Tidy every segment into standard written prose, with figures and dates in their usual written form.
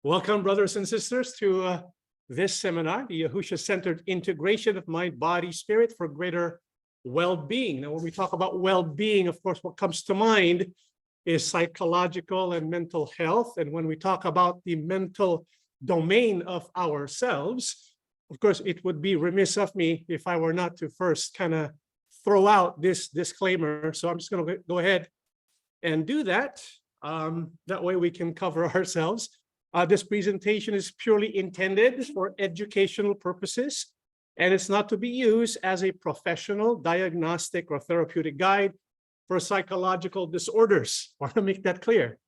Welcome, brothers and sisters, to this seminar, the Yahusha-Centered Integration of Mind, Body, Spirit for Greater Well-Being. Now, when we talk about well-being, of course, what comes to mind is psychological and mental health. And when we talk about the mental domain of ourselves, of course, it would be remiss of me if I were not to first kind of throw out this disclaimer. So I'm just going to go ahead and do that. That way we can cover ourselves. This presentation is purely intended for educational purposes, and it's not to be used as a professional, diagnostic, or therapeutic guide for psychological disorders. I want to make that clear.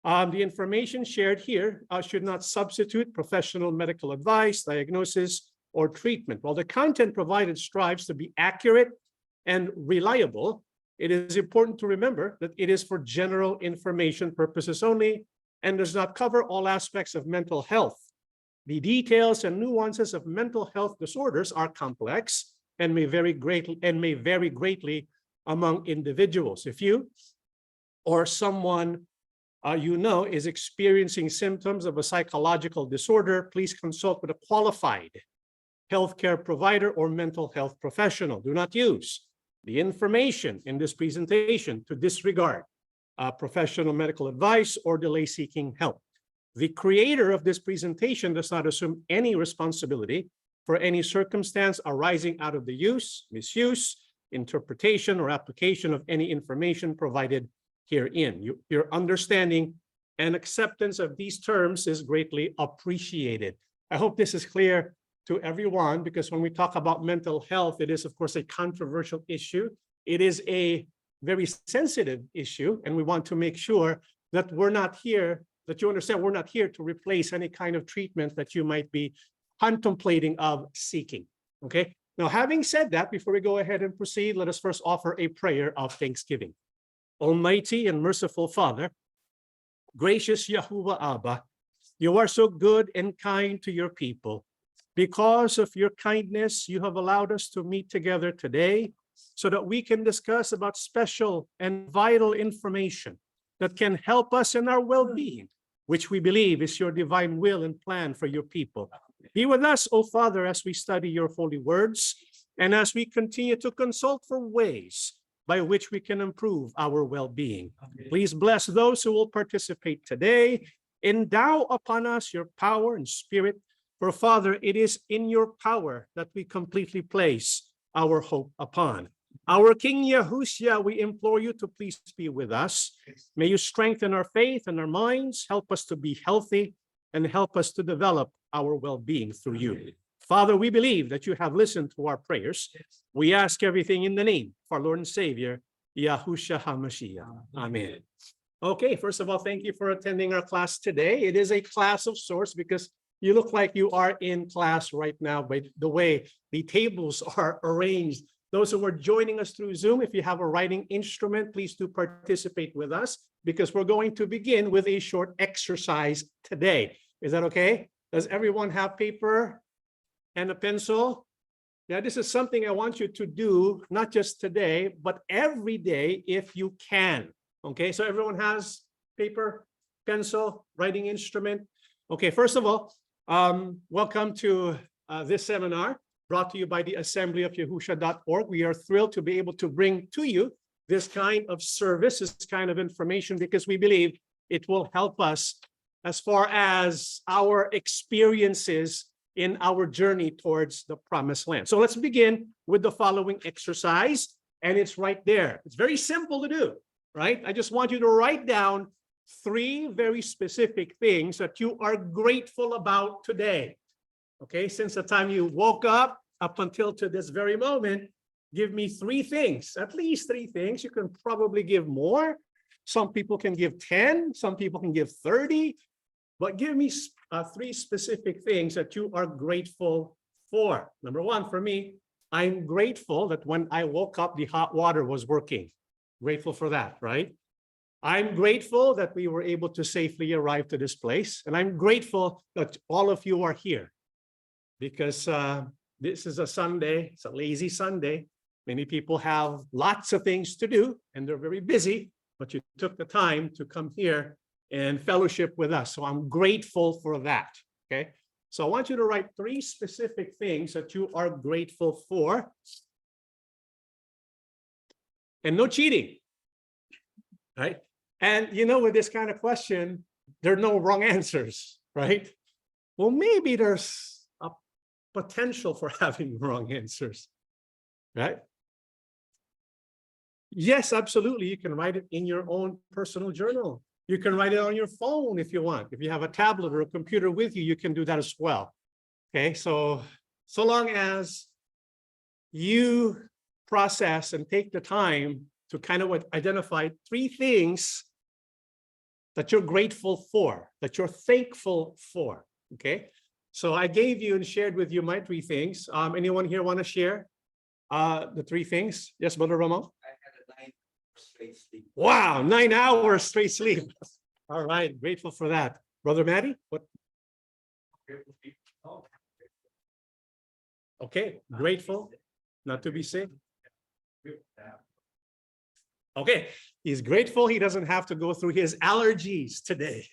The information shared here should not substitute professional medical advice, diagnosis, or treatment. While the content provided strives to be accurate and reliable, it is important to remember that it is for general information purposes only and does not cover all aspects of mental health. The details and nuances of mental health disorders are complex and may vary greatly among individuals. If you or someone you know is experiencing symptoms of a psychological disorder, please consult with a qualified healthcare provider or mental health professional. Do not use the information in this presentation to disregard professional medical advice or delay seeking help. The creator of this presentation does not assume any responsibility for any circumstance arising out of the use, misuse, interpretation, or application of any information provided herein. Your understanding and acceptance of these terms is greatly appreciated. I hope this is clear to everyone, because when we talk about mental health, it is, of course, a controversial issue. It is a very sensitive issue, and we want to make sure that we're not here, that you understand we're not here to replace any kind of treatment that you might be contemplating of seeking, okay? Now, having said that, before we go ahead and proceed, let us first offer a prayer of thanksgiving. Almighty and merciful Father, gracious Yahuwah Abba, you are so good and kind to your people. Because of your kindness, you have allowed us to meet together today so that we can discuss about special and vital information that can help us in our well-being, which we believe is your divine will and plan for your people. Be with us, O Father, as we study your holy words and as we continue to consult for ways by which we can improve our well-being. Please bless those who will participate today. Endow upon us your power and spirit. For Father, it is in your power that we completely place our hope upon. Our King Yahusha, we implore you to please be with us. May you strengthen our faith and our minds, help us to be healthy, and help us to develop our well-being through you. Father, we believe that you have listened to our prayers. We ask everything in the name of our Lord and Savior, Yahusha HaMashiach. Amen. Okay, first of all, thank you for attending our class today. It is a class of sorts because you look like you are in class right now by the way the tables are arranged. Those who are joining us through Zoom, if you have a writing instrument, please do participate with us because we're going to begin with a short exercise today. Is that okay? Does everyone have paper and a pencil? Yeah, this is something I want you to do, not just today, but every day if you can. Okay, so everyone has paper, pencil, writing instrument. Okay, first of all, welcome to this seminar brought to you by the Assembly of Yahusha.org. We are thrilled to be able to bring to you this kind of service, this kind of information, because we believe it will help us as far as our experiences in our journey towards the promised land. So let's begin with the following exercise, and it's right there. It's very simple to do, right? I just want you to write down 3 very specific things that you are grateful about today. Okay, since the time you woke up until to this very moment, give me 3 things, at least 3 things. You can probably give more. Some people can give 10, some people can give 30, but give me 3 specific things that you are grateful for. Number 1, for me, I'm grateful that when I woke up, the hot water was working. Grateful for that, right? I'm grateful that we were able to safely arrive to this place. And I'm grateful that all of you are here because this is a Sunday. It's a lazy Sunday. Many people have lots of things to do and they're very busy, but you took the time to come here and fellowship with us. So I'm grateful for that. Okay. So I want you to write 3 specific things that you are grateful for. And no cheating. Right. And with this kind of question, there are no wrong answers, right? Well, maybe there's a potential for having wrong answers, right? Yes, absolutely. You can write it in your own personal journal. You can write it on your phone if you want. If you have a tablet or a computer with you, you can do that as well. Okay, so long as you process and take the time to kind of identify 3 things that you're grateful for, that you're thankful for. Okay, so I gave you and shared with you my 3 things. Anyone here want to share the 3 things? Yes, Brother Ramon? I had a 9 hours straight sleep. Wow, 9 hours straight sleep. All right, grateful for that. Brother Matty, what? Okay, grateful not to be sick. Okay, he's grateful he doesn't have to go through his allergies today.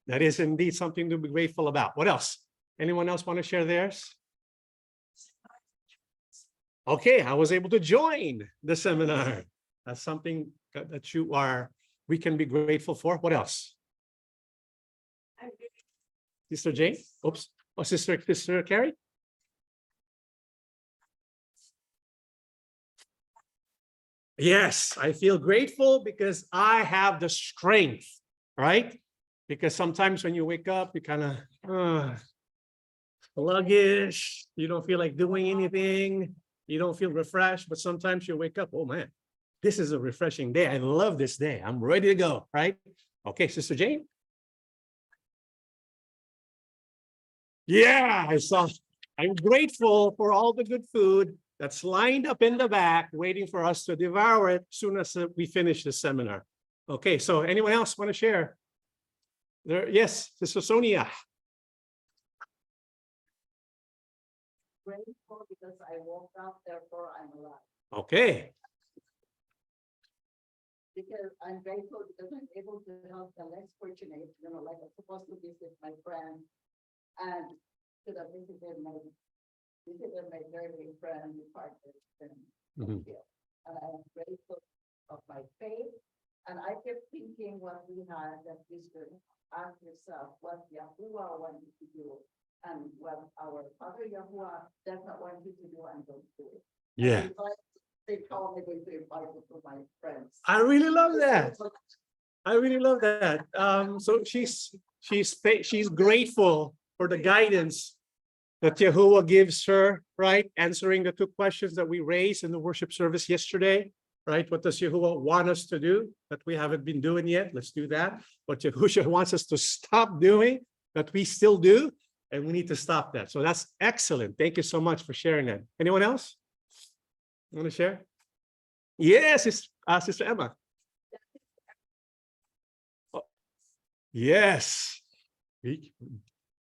That is indeed something to be grateful about. What else? Anyone else want to share theirs? Okay, I was able to join the seminar. That's something that we can be grateful for. What else? Sister Jane? Oops. Oh, Sister Carrie? Yes, I feel grateful because I have the strength, right? Because sometimes when you wake up, you kind of sluggish. You don't feel like doing anything. You don't feel refreshed, but sometimes you wake up, oh man, this is a refreshing day. I love this day. I'm ready to go, right? Okay, Sister Jane? Yeah, I'm grateful for all the good food that's lined up in the back, waiting for us to devour it as soon as we finish the seminar. Okay, so anyone else want to share? Yes, Sister Sonia. Grateful because I woke up, therefore I'm alive. Okay. Because I'm grateful because I'm able to help the less fortunate, like I'm supposed to visit my friend and could have visited my very friend who partner and I'm grateful of my faith. And I kept thinking what we had that we should ask yourself what Yahuwah wanted to do and what our Father Yahuwah does not want you to do and don't do it. Yeah. They told me to invite it to my friends. I really love that. I really love that. So she's grateful for the guidance that Yahuwah gives her, right? Answering the 2 questions that we raised in the worship service yesterday, right? What does Yahuwah want us to do that we haven't been doing yet? Let's do that. What Yahusha wants us to stop doing that we still do, and we need to stop that. So that's excellent. Thank you so much for sharing that. Anyone else want to share? Yes, Sister Emma. Oh, yes.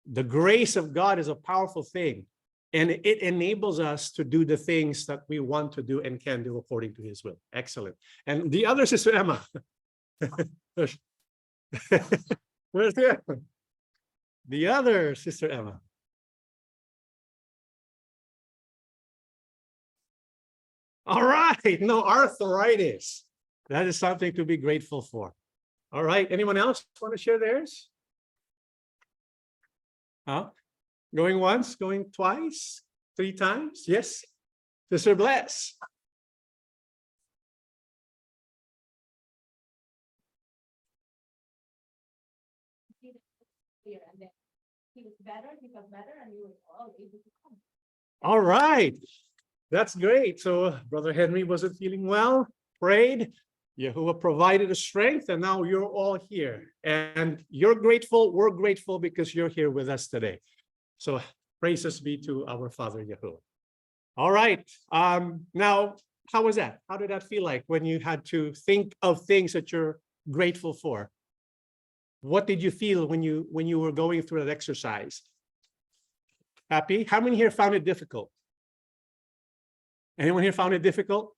The grace of God is a powerful thing, and it enables us to do the things that we want to do and can do according to his will. Excellent. And the other Sister Emma. Where's the Emma? The other Sister Emma. All right. No arthritis. That is something to be grateful for. All right. Anyone else want to share theirs? Huh? Going once, going twice, 3 times? Yes. Sister Bless. And then he was better, he felt better, and we were all able to come. All right. That's great. So Brother Henry wasn't feeling well, prayed. Yahuwah provided the strength, and now you're all here. And you're grateful. We're grateful because you're here with us today. So praises be to our Father Yahuwah. All right. Now, how was that? How did that feel like when you had to think of things that you're grateful for? What did you feel when you were going through that exercise? Happy? How many here found it difficult? Anyone here found it difficult?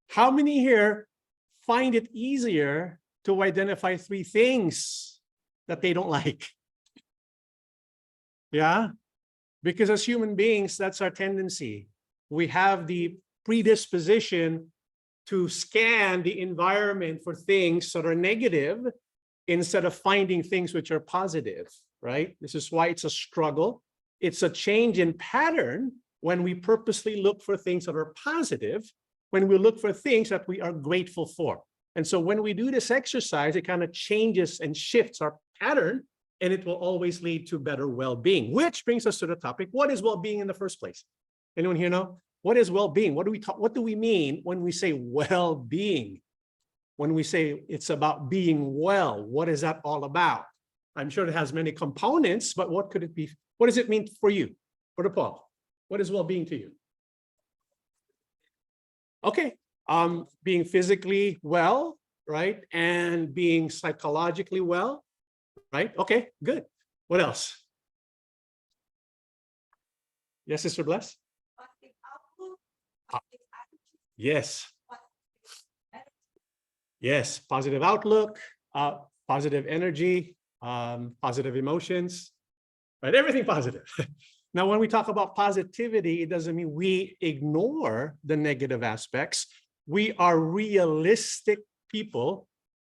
How many here find it easier to identify 3 things that they don't like. Yeah, because as human beings, that's our tendency. We have the predisposition to scan the environment for things that are negative instead of finding things which are positive, right? This is why it's a struggle. It's a change in pattern when we purposely look for things that are positive, when we look for things that we are grateful for. And so when we do this exercise, it kind of changes and shifts our pattern, and it will always lead to better well-being, which brings us to the topic, what is well-being in the first place? Anyone here know? What is well-being? What do we mean when we say well-being? When we say it's about being well, what is that all about? I'm sure it has many components, but what could it be? What does it mean for you? Brother Paul, what is well-being to you? Okay, being physically well, right? And being psychologically well, right? Okay, good. What else? Yes, Sister Bless? Positive outlook, Ah. positive attitude, Yes, positive yes, positive outlook, positive energy, positive emotions, right? Everything positive. Now, when we talk about positivity, it doesn't mean we ignore the negative aspects. We are realistic people,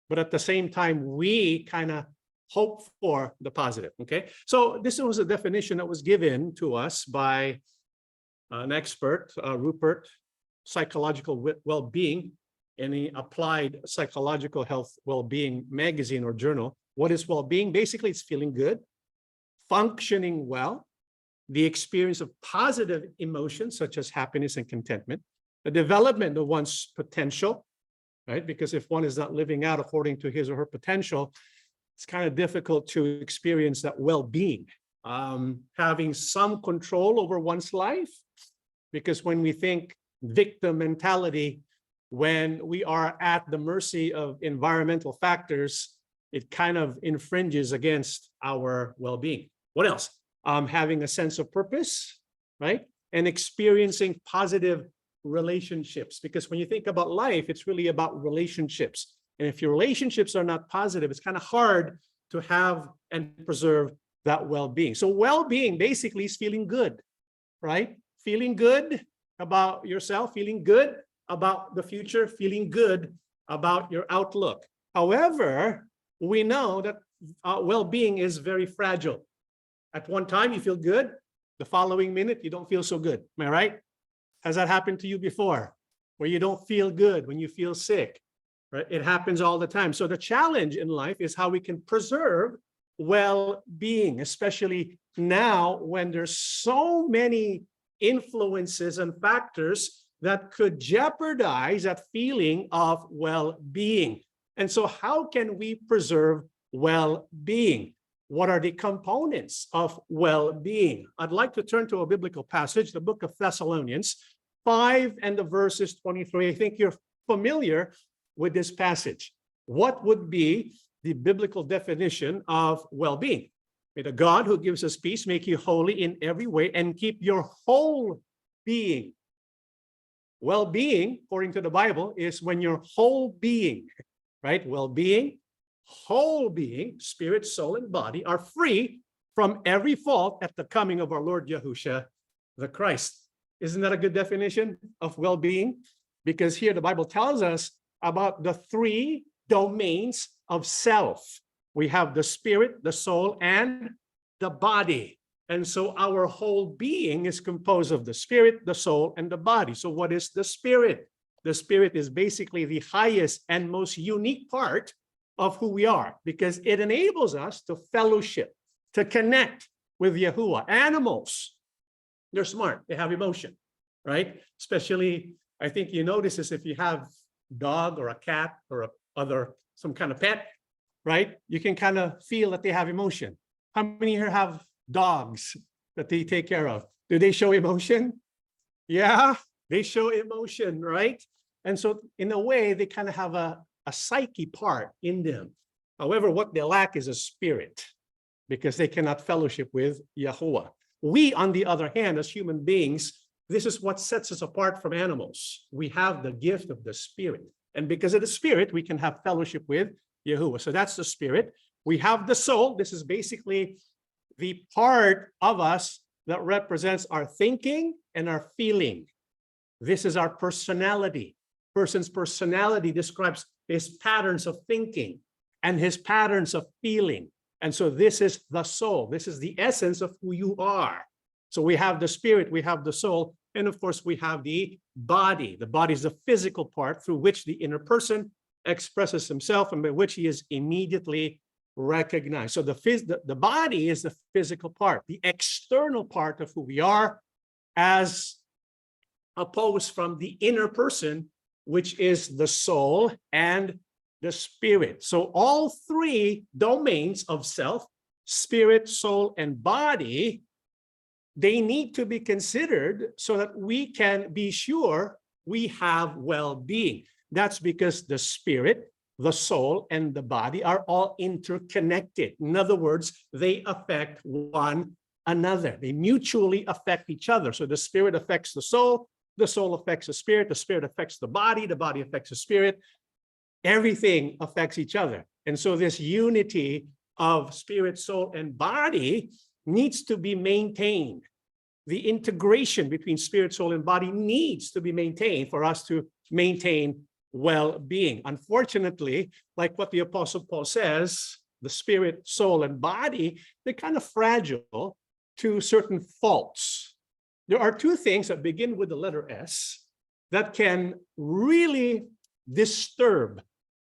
but at the same time, we kind of hope for the positive, okay? So this was a definition that was given to us by an expert, Rupert, psychological well-being, in the Applied Psychological Health Well-being magazine or journal. What is well-being? Basically, it's feeling good, functioning well, the experience of positive emotions such as happiness and contentment, the development of one's potential, right? Because if one is not living out according to his or her potential, it's kind of difficult to experience that well-being. Having some control over one's life, because when we think victim mentality, when we are at the mercy of environmental factors, it kind of infringes against our well-being. What else? Having a sense of purpose, right? And experiencing positive relationships. Because when you think about life, it's really about relationships. And if your relationships are not positive, it's kind of hard to have and preserve that well-being. So well-being basically is feeling good, right? Feeling good about yourself, feeling good about the future, feeling good about your outlook. However, we know that well-being is very fragile. At one time, you feel good. The following minute, you don't feel so good. Am I right? Has that happened to you before? Where you don't feel good when you feel sick, right? It happens all the time. So the challenge in life is how we can preserve well-being, especially now when there's so many influences and factors that could jeopardize that feeling of well-being. And so how can we preserve well-being? What are the components of well-being? I'd like to turn to a biblical passage, the book of Thessalonians 5 and the verses 23. I think you're familiar with this passage. What would be the biblical definition of well-being? May the God who gives us peace make you holy in every way and keep your whole being. Well-being, according to the Bible, is when your whole being, right? Well-being, whole being, spirit, soul, and body are free from every fault at the coming of our Lord Yahusha, the Christ. Isn't that a good definition of well-being? Because here the Bible tells us about the three domains of self. We have the spirit, the soul, and the body. And so our whole being is composed of the spirit, the soul, and the body. So what is the spirit? The spirit is basically the highest and most unique part of who we are, because it enables us to fellowship, to connect with Yahuwah. Animals, they're smart, they have emotion, right? Especially, I think you notice this if you have a dog or a cat or some kind of pet, right? You can kind of feel that they have emotion. How many here have dogs that they take care of? Do they show emotion? Yeah, they show emotion, right? And so in a way, they kind of have a psyche part in them. However, what they lack is a spirit, because they cannot fellowship with Yahuwah. We, on the other hand, as human beings, this is what sets us apart from animals. We have the gift of the spirit. And because of the spirit, we can have fellowship with Yahuwah. So that's the spirit. We have the soul. This is basically the part of us that represents our thinking and our feeling. This is our personality. Person's personality describes his patterns of thinking and his patterns of feeling. And so this is the soul. This is the essence of who you are. So we have the spirit, we have the soul, and of course we have the body. The body is the physical part through which the inner person expresses himself and by which he is immediately recognized. So the body is the physical part, the external part of who we are, as opposed from the inner person, which is the soul and the spirit. So all three domains of self, spirit, soul, and body, they need to be considered so that we can be sure we have well-being. That's because the spirit, the soul, and the body are all interconnected. In other words, they affect one another. They mutually affect each other. So the spirit affects the soul affects the spirit affects the body affects the spirit. Everything affects each other. And so this unity of spirit, soul, and body needs to be maintained. The integration between spirit, soul, and body needs to be maintained for us to maintain well-being. Unfortunately, like what the Apostle Paul says, the spirit, soul, and body, they're kind of fragile to certain faults. There are two things that begin with the letter S that can really disturb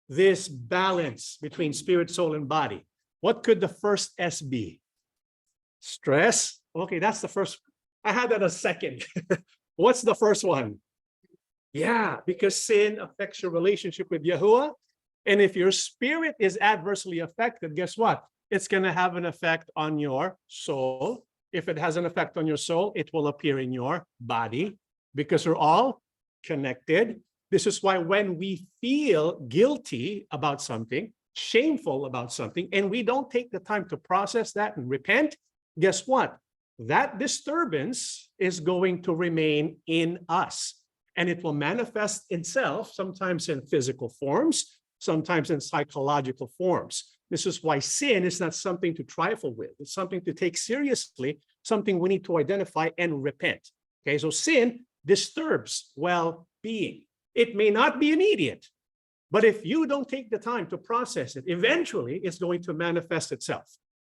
this balance between spirit, soul, and body. What could the first S be? Stress. Okay, that's the first. I had that a second. What's the first one? Yeah, because sin affects your relationship with Yahuwah. And if your spirit is adversely affected, guess what? It's going to have an effect on your soul. If it has an effect on your soul, it will appear in your body because they're all connected. This is why when we feel guilty about something, shameful about something, and we don't take the time to process that and repent, guess what? That disturbance is going to remain in us. And it will manifest itself sometimes in physical forms, sometimes in psychological forms. This is why sin is not something to trifle with. It's something to take seriously, something we need to identify and repent. Okay, so sin disturbs well-being. It may not be immediate, but if you don't take the time to process it, eventually it's going to manifest itself.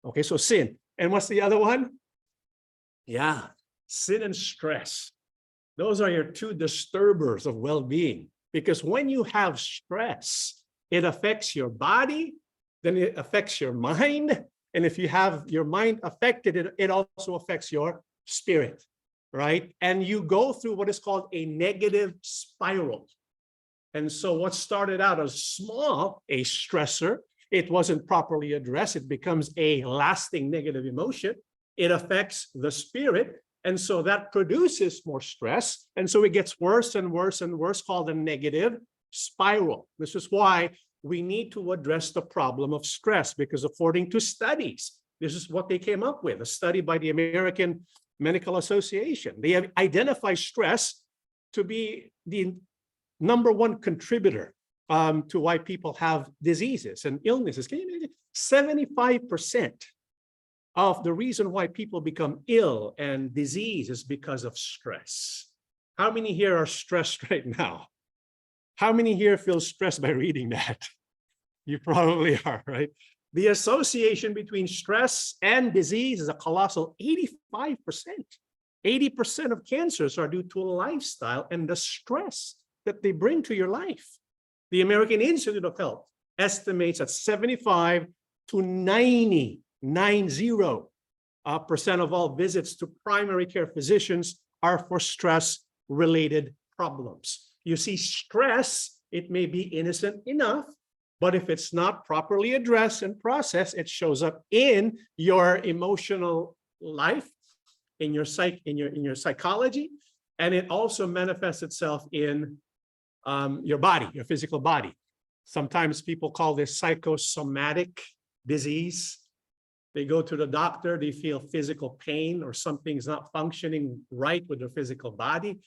Okay, so sin. And what's the other one? Yeah, sin and stress. Those are your two disturbers of well-being. Because when you have stress, it affects your body, then it affects your mind. And if you have your mind affected, it also affects your spirit, right? And you go through what is called a negative spiral. And so what started out as small, a stressor, it wasn't properly addressed. It becomes a lasting negative emotion. It affects the spirit. And so that produces more stress. And so it gets worse and worse and worse, called a negative spiral. This is why we need to address the problem of stress, because according to studies, this is what they came up with, a study by the American Medical Association. They have identified stress to be the number one contributor to why people have diseases and illnesses. Can you imagine? 75% of the reason why people become ill and disease is because of stress. How many here are stressed right now? How many here feel stressed by reading that? You probably are, right? The association between stress and disease is a colossal 85%. 80% of cancers are due to a lifestyle and the stress that they bring to your life. The American Institute of Health estimates that 75 to 90% of all visits to primary care physicians are for stress-related problems. You see, stress, it may be innocent enough, but if it's not properly addressed and processed, it shows up in your emotional life, in your psychology, and it also manifests itself in your body, your physical body. Sometimes people call this psychosomatic disease. They go to the doctor, they feel physical pain or something's not functioning right with their physical body.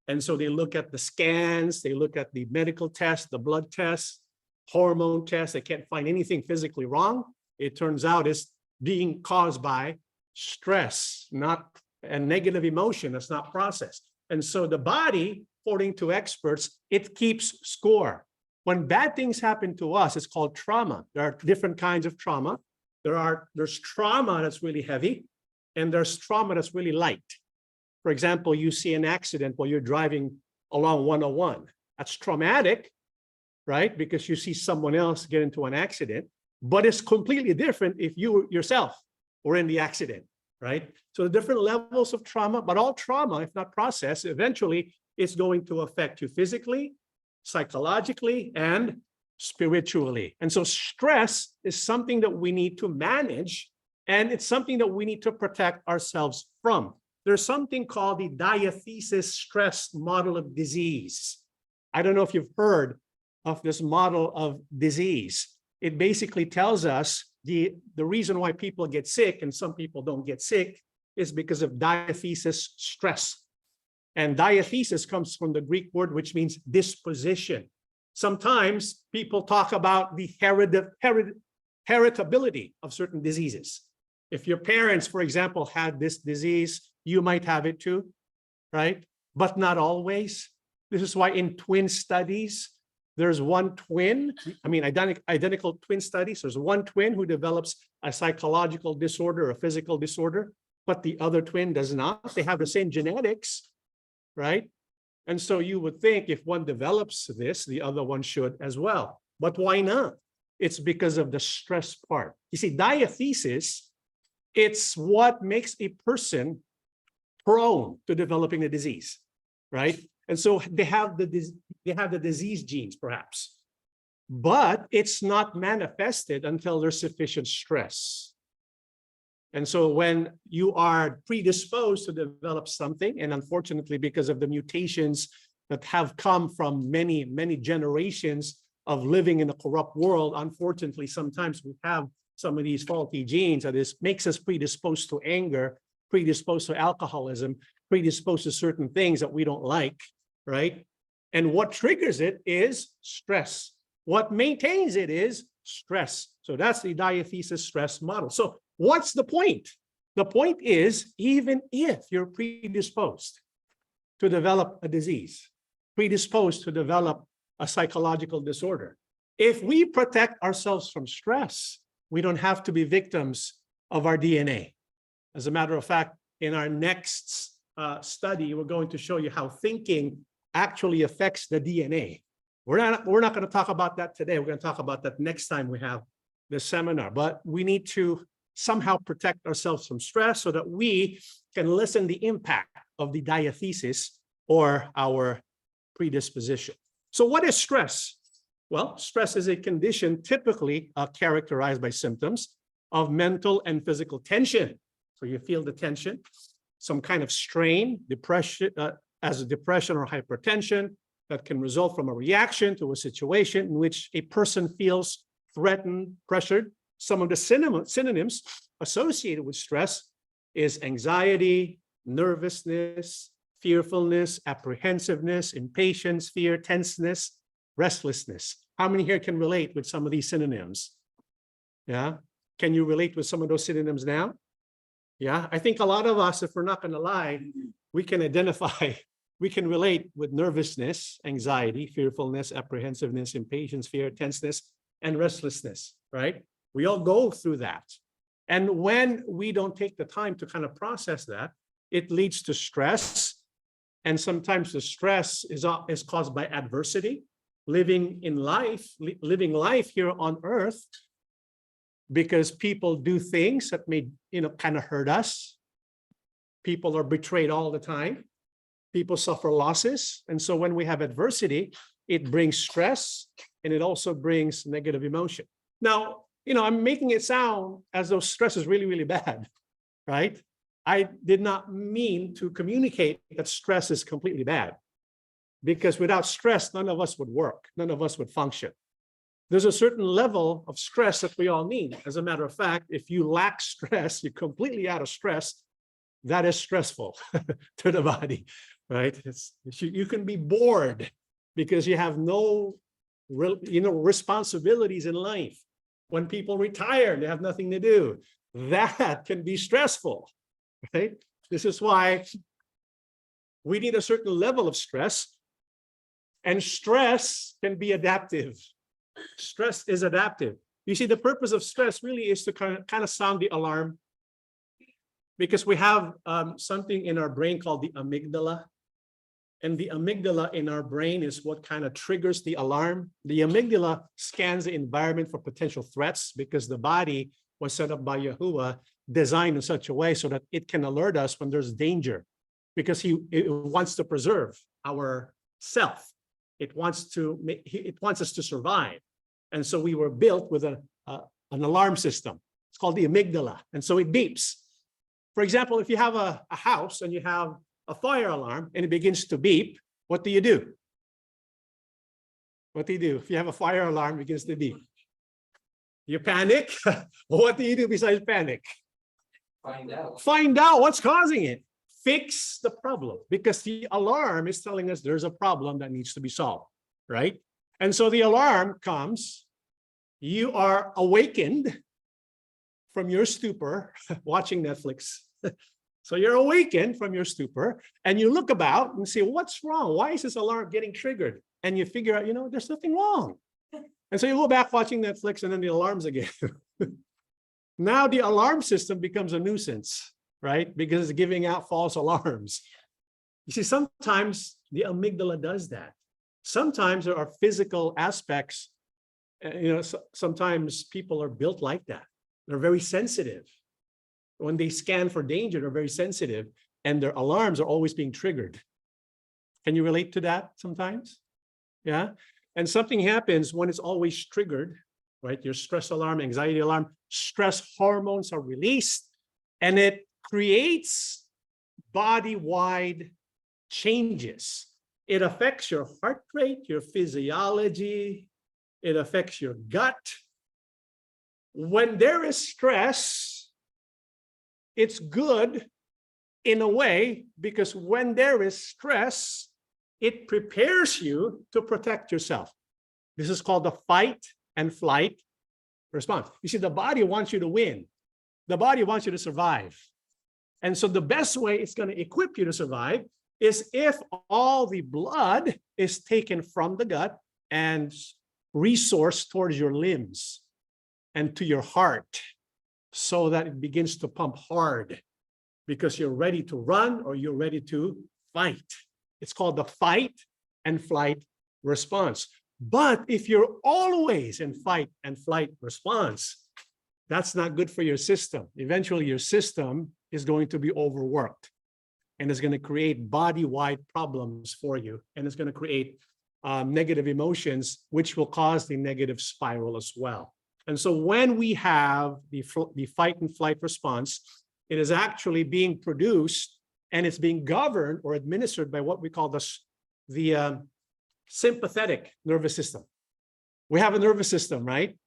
And so they look at the scans, they look at the medical tests, the blood tests, hormone tests. They can't find anything physically wrong. it turns out is being caused by stress, not a negative emotion that's not processed. And so the body, according to experts, it keeps score. When bad things happen to us, it's called trauma. There are different kinds of trauma. There's trauma that's really heavy, and there's trauma that's really light. For example, you see an accident while you're driving along 101. That's traumatic, right? Because you see someone else get into an accident, but it's completely different if you yourself were in the accident, right? So the different levels of trauma, but all trauma, if not processed, eventually it's going to affect you physically, psychologically, and spiritually. And so stress is something that we need to manage, and it's something that we need to protect ourselves from. There's something called the diathesis stress model of disease. I don't know if you've heard of this model of disease. It basically tells us the reason why people get sick and some people don't get sick is because of diathesis stress. And diathesis comes from the Greek word, which means disposition. Sometimes people talk about the heritability of certain diseases. If your parents, for example, had this disease, you might have it too, right? But not always. This is why in twin studies, there's one twin, identical twin studies. There's one twin who develops a psychological disorder or a physical disorder, but the other twin does not. They have the same genetics, right? And so you would think if one develops this, the other one should as well. But why not? It's because of the stress part. You see, diathesis, it's what makes a person prone to developing the disease, right? And so they have the disease genes, perhaps, but it's not manifested until there's sufficient stress. And so when you are predisposed to develop something, and unfortunately, because of the mutations that have come from many, many generations of living in a corrupt world, unfortunately, sometimes we have some of these faulty genes that makes us predisposed to anger, predisposed to alcoholism, predisposed to certain things that we don't like, right? And what triggers it is stress. What maintains it is stress. So that's the diathesis stress model. So what's the point? The point is, even if you're predisposed to develop a disease, predisposed to develop a psychological disorder, if we protect ourselves from stress, we don't have to be victims of our DNA. As a matter of fact, in our next study, we're going to show you how thinking actually affects the DNA. We're not going to talk about that today. We're going to talk about that next time we have the seminar. But we need to somehow protect ourselves from stress so that we can lessen the impact of the diathesis or our predisposition. So what is stress? Well, stress is a condition typically characterized by symptoms of mental and physical tension. So you feel the tension, some kind of strain, depression, as a depression or hypertension that can result from a reaction to a situation in which a person feels threatened, pressured. Some of the synonyms associated with stress is anxiety, nervousness, fearfulness, apprehensiveness, impatience, fear, tenseness, restlessness. How many here can relate with some of these synonyms? Yeah. Can you relate with some of those synonyms now? Yeah. I think a lot of us, if we're not going to lie, we can identify, we can relate with nervousness, anxiety, fearfulness, apprehensiveness, impatience, fear, tenseness, and restlessness, right? We all go through that. And when we don't take the time to kind of process that, it leads to stress. And sometimes the stress is caused by adversity, living life here on earth, because people do things that may, kind of hurt us. People are betrayed all the time. People suffer losses. And so when we have adversity, it brings stress and it also brings negative emotion. Now, I'm making it sound as though stress is really, really bad, right? I did not mean to communicate that stress is completely bad, because without stress, none of us would work. None of us would function. There's a certain level of stress that we all need. As a matter of fact, if you lack stress, you're completely out of stress, that is stressful to the body, right? You can be bored because you have no responsibilities in life. When people retire, they have nothing to do. That can be stressful, right? This is why we need a certain level of stress, and stress can be adaptive. Stress is adaptive. You see, the purpose of stress really is to kind of sound the alarm, because we have something in our brain called the amygdala. And the amygdala in our brain is what kind of triggers the alarm. The amygdala scans the environment for potential threats, because the body was set up by Yahuwah, designed in such a way so that it can alert us when there's danger, because it wants to preserve our self. It wants us to survive. And so we were built with an alarm system. It's called the amygdala. And so it beeps. For example, if you have a house and you have a fire alarm and it begins to beep, what do you do? What do you do if you have a fire alarm begins to beep? You panic? What do you do besides panic? Find out. Find out what's causing it. Fix the problem, because the alarm is telling us there's a problem that needs to be solved, right? And so the alarm comes, you are awakened from your stupor, watching Netflix. So you're awakened from your stupor and you look about and say, what's wrong? Why is this alarm getting triggered? And you figure out, there's nothing wrong. And so you go back watching Netflix and then the alarms again. Now the alarm system becomes a nuisance, right? Because it's giving out false alarms. You see, sometimes the amygdala does that. Sometimes there are physical aspects. Sometimes people are built like that. They're very sensitive. When they scan for danger, they're very sensitive, and their alarms are always being triggered. Can you relate to that sometimes? Yeah. And something happens when it's always triggered, right? Your stress alarm, anxiety alarm, stress hormones are released, and it creates body-wide changes. It affects your heart rate, your physiology. It affects your gut. When there is stress, it's good in a way, because when there is stress, it prepares you to protect yourself. This is called the fight and flight response. You see, the body wants you to win. The body wants you to survive. And so the best way it's going to equip you to survive is if all the blood is taken from the gut and resourced towards your limbs and to your heart, so that it begins to pump hard, because you're ready to run or you're ready to fight. It's called the fight and flight response. But if you're always in fight and flight response, that's not good for your system. Eventually, your system is going to be overworked, and it's going to create body-wide problems for you, and it's going to create negative emotions, which will cause the negative spiral as well. And so when we have the fight and flight response, it is actually being produced and it's being governed or administered by what we call the sympathetic nervous system. We have a nervous system, right?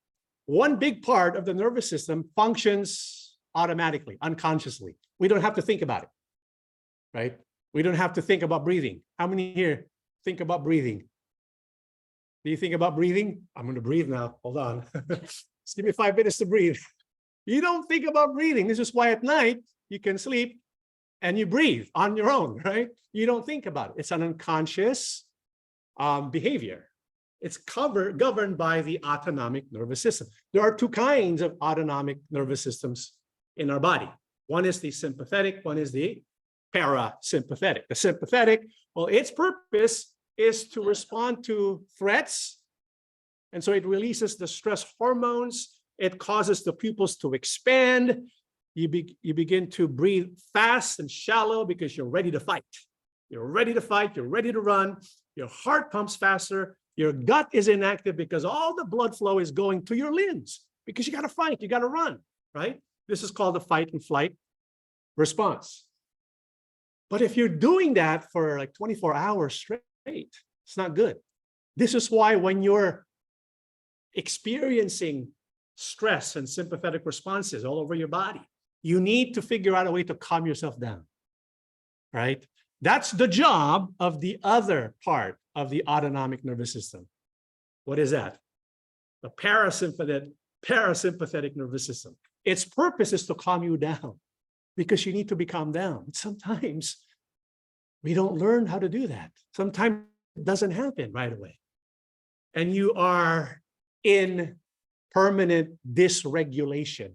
One big part of the nervous system functions automatically, unconsciously. We don't have to think about it, right? We don't have to think about breathing. How many here think about breathing? Do you think about breathing? I'm going to breathe now. Hold on. Just give me 5 minutes to breathe. You don't think about breathing. This is why at night you can sleep and you breathe on your own, right? You don't think about it. It's an unconscious behavior. It's governed by the autonomic nervous system. There are two kinds of autonomic nervous systems in our body. One is the sympathetic, one is the parasympathetic. The sympathetic, well, its purpose is to respond to threats. And so it releases the stress hormones. It causes the pupils to expand. You begin to breathe fast and shallow because you're ready to fight. You're ready to fight. You're ready to run. Your heart pumps faster. Your gut is inactive because all the blood flow is going to your limbs because you got to fight. You got to run, right? This is called the fight and flight response. But if you're doing that for like 24 hours straight, it's not good. This is why when you're experiencing stress and sympathetic responses all over your body, you need to figure out a way to calm yourself down, right? That's the job of the other part of the autonomic nervous system. What is that? The parasympathetic parasympathetic nervous system. Its purpose is to calm you down because you need to be calmed down. Sometimes we don't learn how to do that. Sometimes it doesn't happen right away. And you are in permanent dysregulation.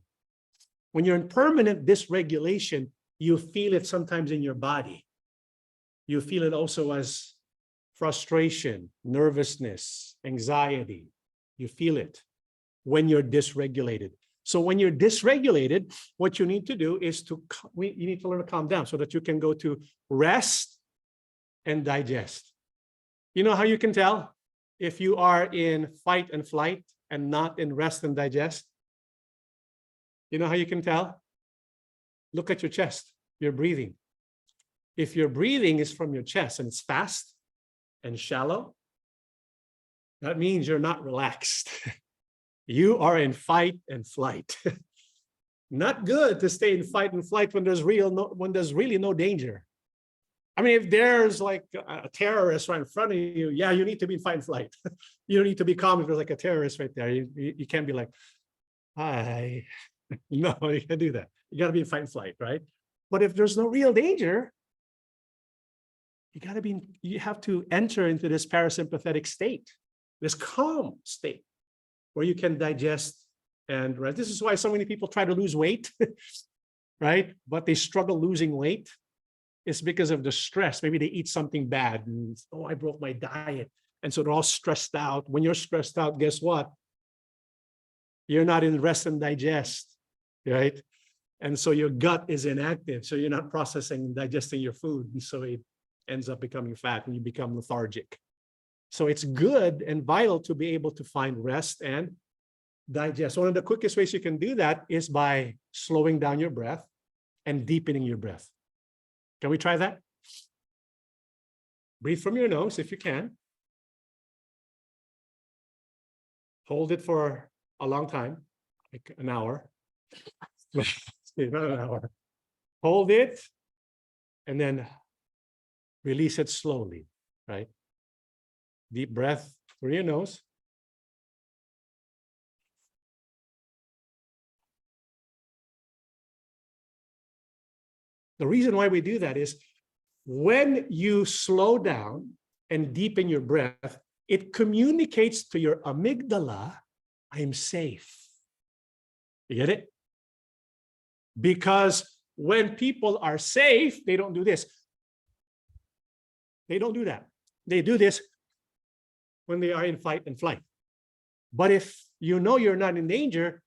When you're in permanent dysregulation, you feel it sometimes in your body. You feel it also as frustration, nervousness, anxiety. You feel it when you're dysregulated. So when you're dysregulated, what you need to do is you need to learn to calm down so that you can go to rest and digest. You know how you can tell if you are in fight and flight and not in rest and digest? You know how you can tell? Look at your chest, your breathing. If your breathing is from your chest and it's fast and shallow, that means you're not relaxed. You are in fight and flight. Not good to stay in fight and flight when there's really no danger. I mean, if there's like a terrorist right in front of you, yeah, you need to be in fight and flight. You don't need to be calm if there's like a terrorist right there. You can't be like, hi. No, you can't do that. You got to be in fight and flight, right? But if there's no real danger, you have to enter into this parasympathetic state, this calm state where you can digest and rest. This is why so many people try to lose weight, right? But they struggle losing weight. It's because of the stress. Maybe they eat something bad and, oh, I broke my diet. And so they're all stressed out. When you're stressed out, guess what? You're not in rest and digest, right? And so your gut is inactive. So you're not processing and digesting your food. And so it ends up becoming fat and you become lethargic. So it's good and vital to be able to find rest and digest. One of the quickest ways you can do that is by slowing down your breath and deepening your breath. Can we try that? Breathe from your nose if you can. Hold it for a long time, like an hour. Not an hour. Hold it and then release it slowly, right? Deep breath through your nose. The reason why we do that is when you slow down and deepen your breath, it communicates to your amygdala, I'm safe. You get it? Because when people are safe, they don't do this. They don't do that. They do this when they are in fight and flight. But if you know you're not in danger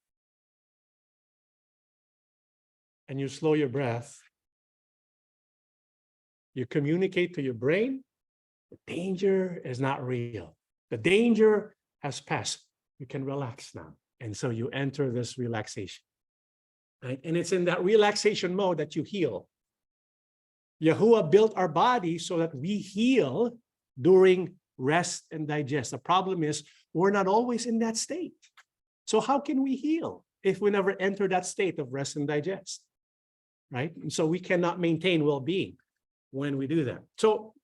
and you slow your breath, you communicate to your brain, the danger is not real. The danger has passed. You can relax now. And so you enter this relaxation. Right? And it's in that relaxation mode that you heal. Yahuwah built our body so that we heal during rest and digest. The problem is we're not always in that state. So how can we heal if we never enter that state of rest and digest? Right? And so we cannot maintain well-being when we do that. So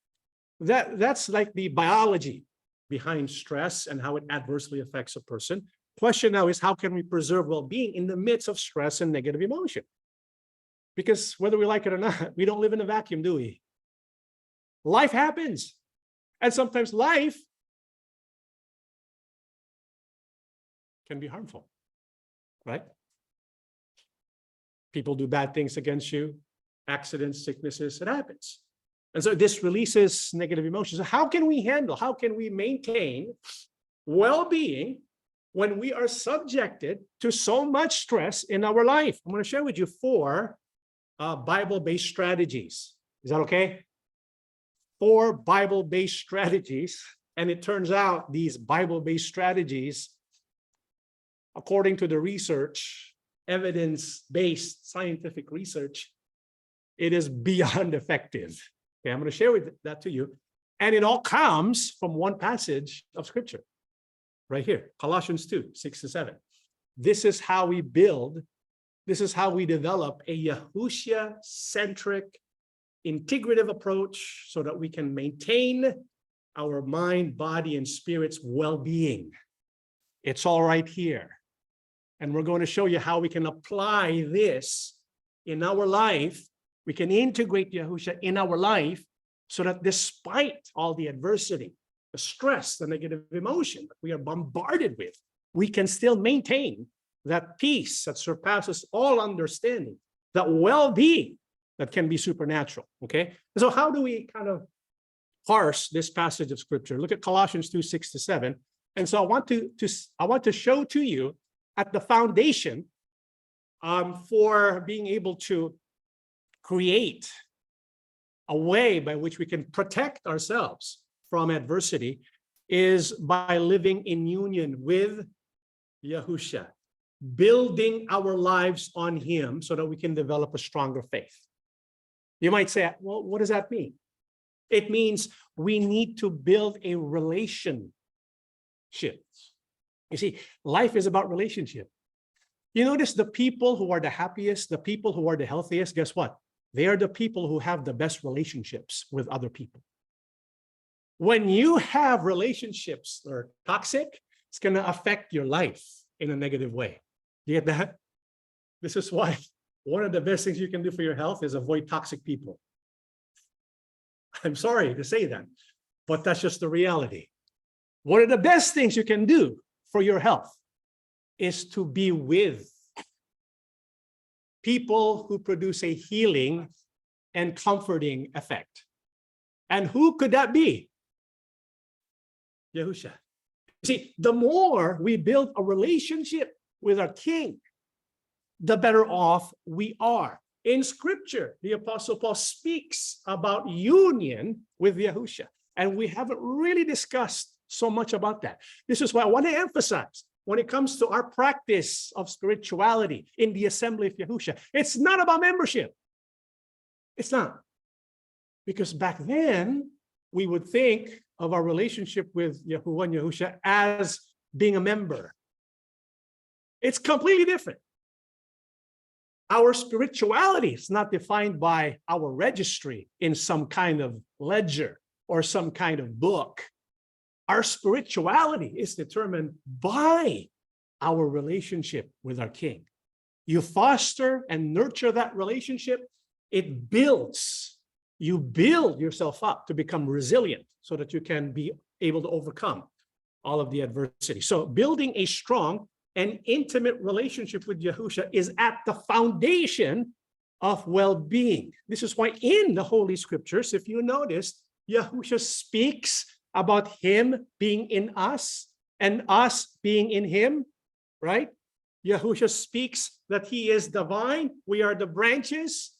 that's like the biology behind stress and how it adversely affects a person. Question now is, how can we preserve well-being in the midst of stress and negative emotion? Because whether we like it or not, we don't live in a vacuum, do we? Life happens. And sometimes life can be harmful, right? People do bad things against you, accidents, sicknesses, it happens. And so this releases negative emotions. So how can we maintain well-being when we are subjected to so much stress in our life? I'm going to share with you 4 Bible-based strategies. Is that okay? 4 Bible-based strategies. And it turns out these Bible-based strategies, according to the research, evidence-based scientific research, it is beyond effective. Okay, I'm going to share that to you. And it all comes from one passage of scripture right here, Colossians 2, 6-7. This is how we build, this is how we develop a Yahusha-centric integrative approach so that we can maintain our mind, body, and spirit's well-being. It's all right here. And we're going to show you how we can apply this in our life. We can integrate Yahusha in our life so that despite all the adversity, the stress, the negative emotion that we are bombarded with, we can still maintain that peace that surpasses all understanding, that well-being that can be supernatural, okay? So how do we kind of parse this passage of scripture? Look at Colossians 2:6-7. And so I want to show to you at the foundation for being able to create a way by which we can protect ourselves from adversity is by living in union with Yahusha, building our lives on him so that we can develop a stronger faith. You might say, well, what does that mean? It means we need to build a relationship. You see, life is about relationship. You notice the people who are the happiest, the people who are the healthiest, guess what? They are the people who have the best relationships with other people. When you have relationships that are toxic, it's going to affect your life in a negative way. You get that? This is why one of the best things you can do for your health is avoid toxic people. I'm sorry to say that, but that's just the reality. One of the best things you can do for your health is to be with people who produce a healing and comforting effect. And who could that be? Yahusha. See, the more we build a relationship with our King, the better off we are. In Scripture, the Apostle Paul speaks about union with Yahusha, and we haven't really discussed so much about that. This is why I want to emphasize, when it comes to our practice of spirituality in the assembly of Yahusha, it's not about membership. It's not. Because back then, we would think of our relationship with Yahuwah and Yahusha as being a member. It's completely different. Our spirituality is not defined by our registry in some kind of ledger or some kind of book. Our spirituality is determined by our relationship with our King. You foster and nurture that relationship, it builds. You build yourself up to become resilient so that you can be able to overcome all of the adversity. So building a strong and intimate relationship with Yahusha is at the foundation of well-being. This is why in the Holy Scriptures, if you notice, Yahusha speaks about him being in us and us being in him, right? Yahusha speaks that he is the vine, we are the branches.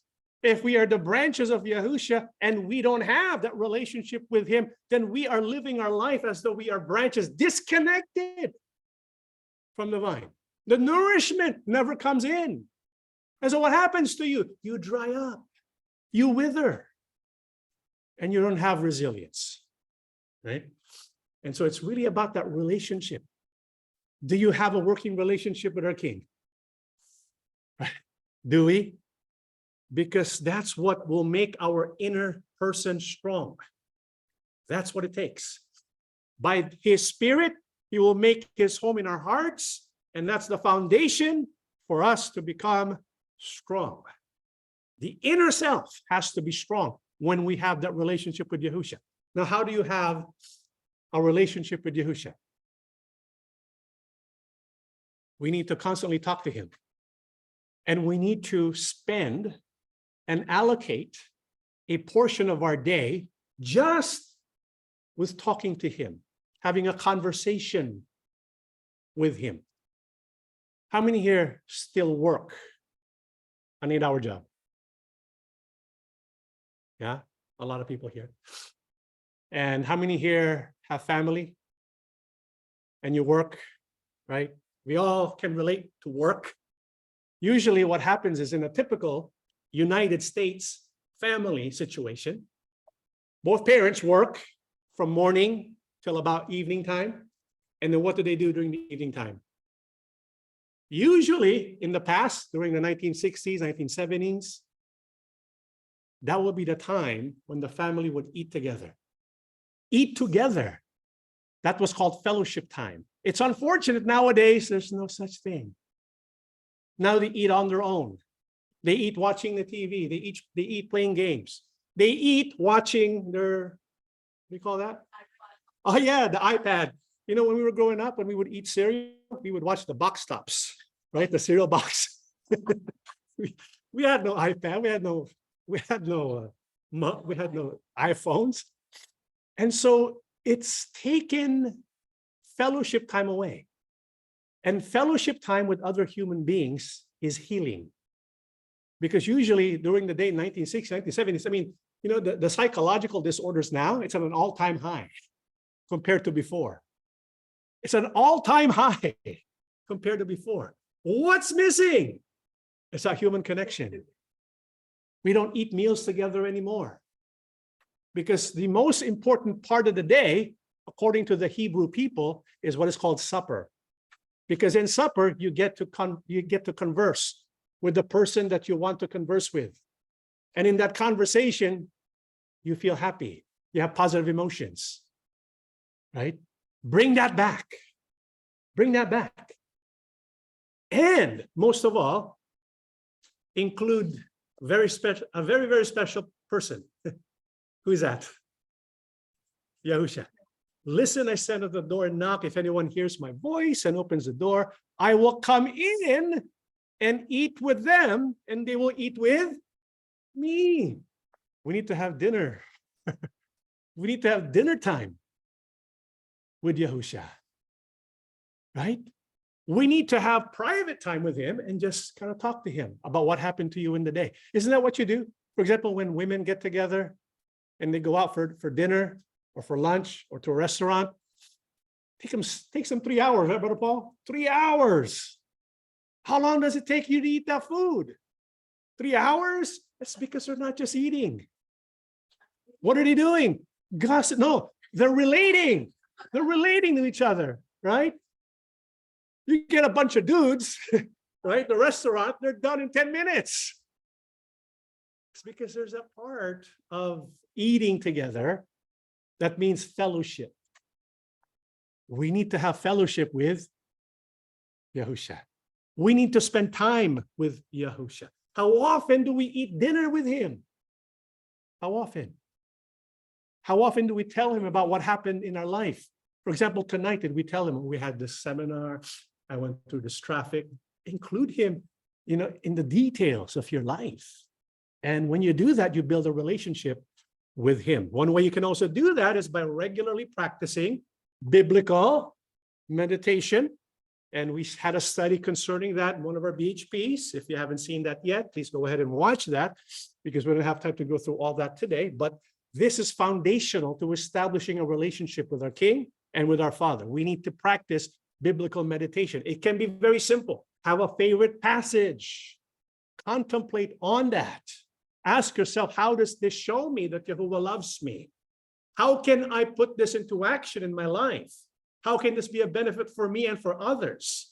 If we are the branches of Yahusha and we don't have that relationship with him, then we are living our life as though we are branches disconnected from the vine. The nourishment never comes in. And so what happens to you? You dry up, you wither, and you don't have resilience, right? And so it's really about that relationship. Do you have a working relationship with our King? Right? Do we? Because that's what will make our inner person strong. That's what it takes. By his Spirit, he will make his home in our hearts, and that's the foundation for us to become strong. The inner self has to be strong when we have that relationship with Yahusha. Now, how do you have a relationship with Yahusha? We need to constantly talk to him. And we need to spend and allocate a portion of our day just with talking to him, having a conversation with him. How many here still work an 8-hour job? Yeah, a lot of people here. And how many here have family and you work, right? We all can relate to work. Usually what happens is in a typical United States family situation, both parents work from morning till about evening time. And then what do they do during the evening time? Usually in the past, during the 1960s, 1970s, that would be the time when the family would eat together. Eat together. That was called fellowship time. It's unfortunate nowadays, there's no such thing. Now they eat on their own. They eat watching the TV. They eat playing games. They eat watching their, what do you call that? Oh yeah, the iPad. You know, when we were growing up, when we would eat cereal, we would watch the box tops, right? The cereal box. we had no iPad. We had no iPhones. And so it's taken fellowship time away. And fellowship time with other human beings is healing. Because usually during the day, 1960s, 1970s, I mean, you know, the psychological disorders now, it's at an all-time high compared to before. It's an all-time high compared to before. What's missing? It's our human connection. We don't eat meals together anymore. Because the most important part of the day, according to the Hebrew people, is what is called supper. Because in supper, you get to converse with the person that you want to converse with. And in that conversation, you feel happy. You have positive emotions, right? Bring that back. Bring that back. And most of all, include a very, very special person. Who is that? Yahusha. Listen, I stand at the door and knock. If anyone hears my voice and opens the door, I will come in and eat with them, and they will eat with me. We need to have dinner. We need to have dinner time with Yahusha, right? We need to have private time with him and just kind of talk to him about what happened to you in the day. Isn't that what you do? For example, when women get together and they go out for dinner or for lunch or to a restaurant, takes them 3 hours, right, Brother Paul? 3 hours. How long does it take you to eat that food? 3 hours? That's because they're not just eating. What are they doing? Gossip? No, they're relating. They're relating to each other, right? You get a bunch of dudes, right? The restaurant, they're done in 10 minutes. It's because there's a part of eating together that means fellowship. We need to have fellowship with Yahusha. We need to spend time with Yahusha. How often do we eat dinner with him? How often? How often do we tell him about what happened in our life? For example, tonight, did we tell him we had this seminar? I went through this traffic. Include him, you know, in the details of your life. And when you do that, you build a relationship with him. One way you can also do that is by regularly practicing biblical meditation. And we had a study concerning that in one of our BHPs. If you haven't seen that yet, please go ahead and watch that, because we don't have time to go through all that today. But this is foundational to establishing a relationship with our King and with our Father. We need to practice biblical meditation. It can be very simple. Have a favorite passage. Contemplate on that. Ask yourself, how does this show me that Jehovah loves me? How can I put this into action in my life? How can this be a benefit for me and for others?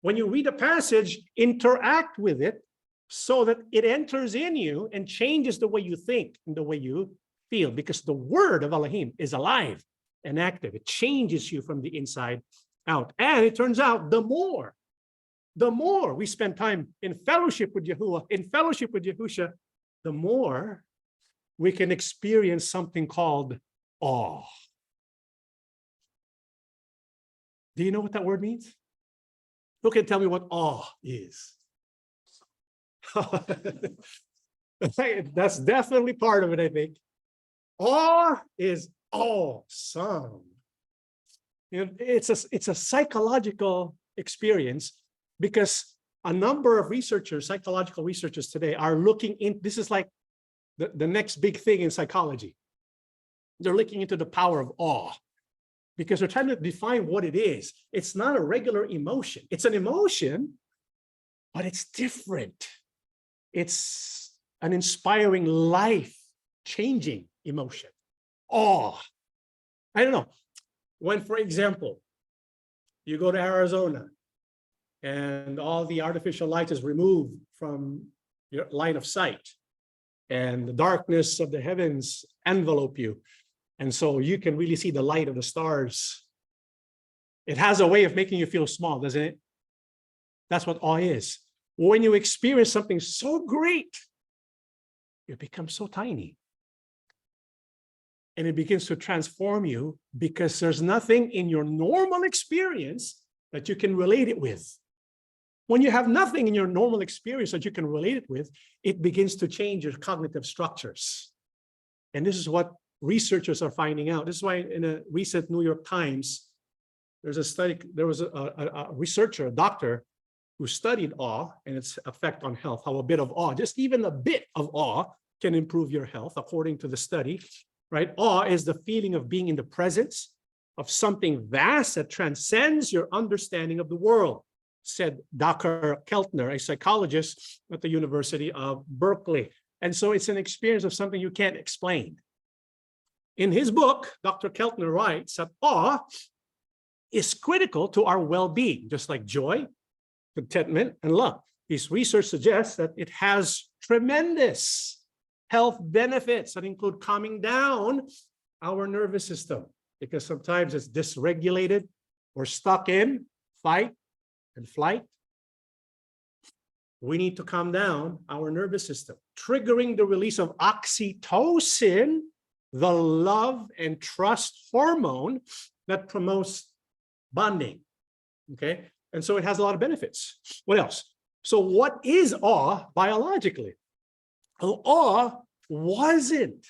When you read a passage, interact with it so that it enters in you and changes the way you think and the way you feel, because the word of Elohim is alive and active. It changes you from the inside out. And it turns out the more we spend time in fellowship with Yahuwah, in fellowship with Yahusha, the more we can experience something called awe. Do you know what that word means? Who can tell me what awe is? That's definitely part of it, I think. Awe is awesome. You know, it's a psychological experience, because a number of researchers, psychological researchers today, are looking in. This is like the next big thing in psychology. They're looking into the power of awe, because they're trying to define what it is. It's not a regular emotion. It's an emotion, but it's different. It's an inspiring, life-changing emotion. Awe. I don't know. When, for example, you go to Arizona and all the artificial light is removed from your line of sight, and the darkness of the heavens envelope you, and so you can really see the light of the stars. It has a way of making you feel small, doesn't it? That's what awe is. When you experience something so great, you become so tiny. And it begins to transform you because there's nothing in your normal experience that you can relate it with. When you have nothing in your normal experience that you can relate it with, it begins to change your cognitive structures. And this is what researchers are finding out. This is why in a recent New York Times, there's a study, there was a researcher, a doctor, who studied awe and its effect on health, how a bit of awe, just even a bit of awe can improve your health, according to the study, right? Awe is the feeling of being in the presence of something vast that transcends your understanding of the world, said Dr. Keltner, a psychologist at the University of Berkeley. And so it's an experience of something you can't explain. In his book, Dr. Keltner writes that awe is critical to our well-being, just like joy, contentment, and love. His research suggests that it has tremendous health benefits that include calming down our nervous system, because sometimes it's dysregulated. We're stuck in fight and flight. We need to calm down our nervous system, triggering the release of oxytocin, the love and trust hormone that promotes bonding. Okay. And so it has a lot of benefits. What else? So what is awe biologically? Well, awe wasn't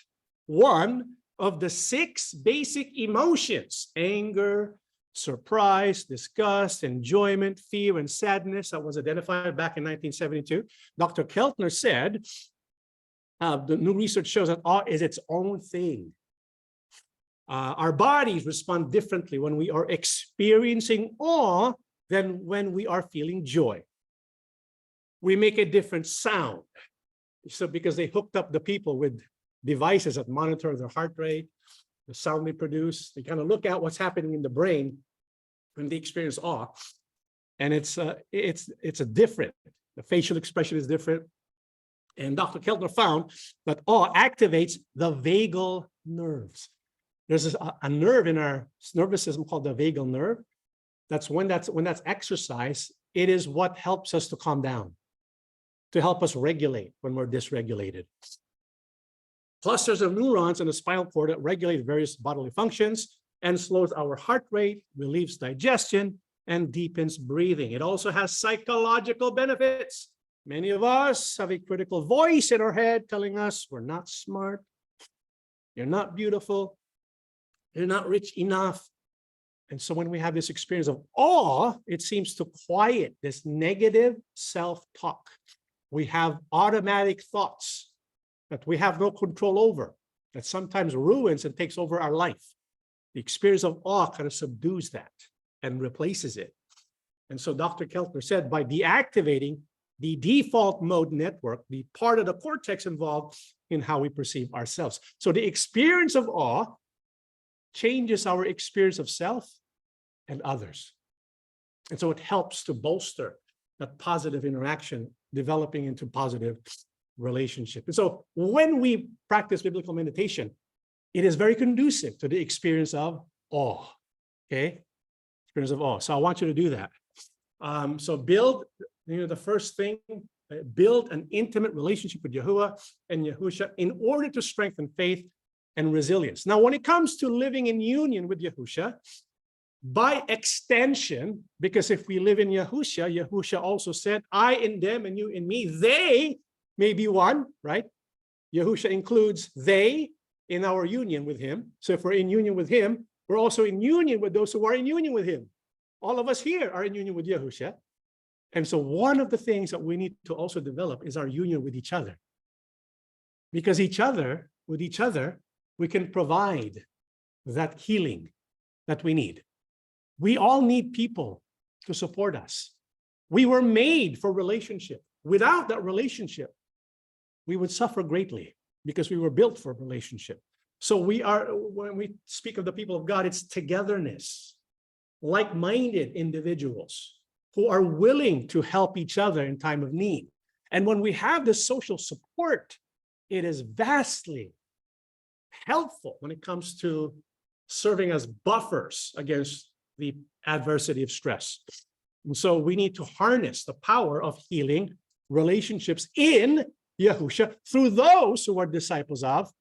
one of the 6 basic emotions: anger, surprise, disgust, enjoyment, fear, and sadness that was identified back in 1972. Dr. Keltner said, the new research shows that awe is its own thing. Our bodies respond differently when we are experiencing awe than when we are feeling joy. We make a different sound. So because they hooked up the people with devices that monitor their heart rate, the sound they produce, they kind of look at what's happening in the brain when they experience awe. And it's a different, the facial expression is different. And Dr. Keltner found that awe activates the vagal nerves. There's a nerve in our nervous system called the vagal nerve. That's when that's exercised, it is what helps us to calm down, to help us regulate when we're dysregulated. Clusters of neurons in the spinal cord that regulate various bodily functions and slows our heart rate, relieves digestion, and deepens breathing. It also has psychological benefits. Many of us have a critical voice in our head telling us we're not smart, you're not beautiful, you're not rich enough. And so when we have this experience of awe, it seems to quiet this negative self-talk. We have automatic thoughts that we have no control over, that sometimes ruins and takes over our life. The experience of awe kind of subdues that and replaces it. And so Dr. Keltner said, by deactivating the default mode network, the part of the cortex involved in how we perceive ourselves. So the experience of awe changes our experience of self and others. And so it helps to bolster that positive interaction, developing into positive relationship. And so when we practice biblical meditation, it is very conducive to the experience of awe. Okay? Experience of awe. So I want you to do that. So build, the first thing, build an intimate relationship with Yahuwah and Yahusha in order to strengthen faith and resilience. Now, when it comes to living in union with Yahusha, by extension, because if we live in Yahusha, Yahusha also said, I in them and you in me, they may be one, right? Yahusha includes they in our union with him. So if we're in union with him, we're also in union with those who are in union with him. All of us here are in union with Yahusha. And so one of the things that we need to also develop is our union with each other. Because with each other, we can provide that healing that we need. We all need people to support us. We were made for relationship. Without that relationship, we would suffer greatly because we were built for relationship. So when we speak of the people of God, it's togetherness, like-minded individuals who are willing to help each other in time of need. And when we have this social support, it is vastly helpful when it comes to serving as buffers against the adversity of stress. And so we need to harness the power of healing relationships in Yahusha through those who are disciples of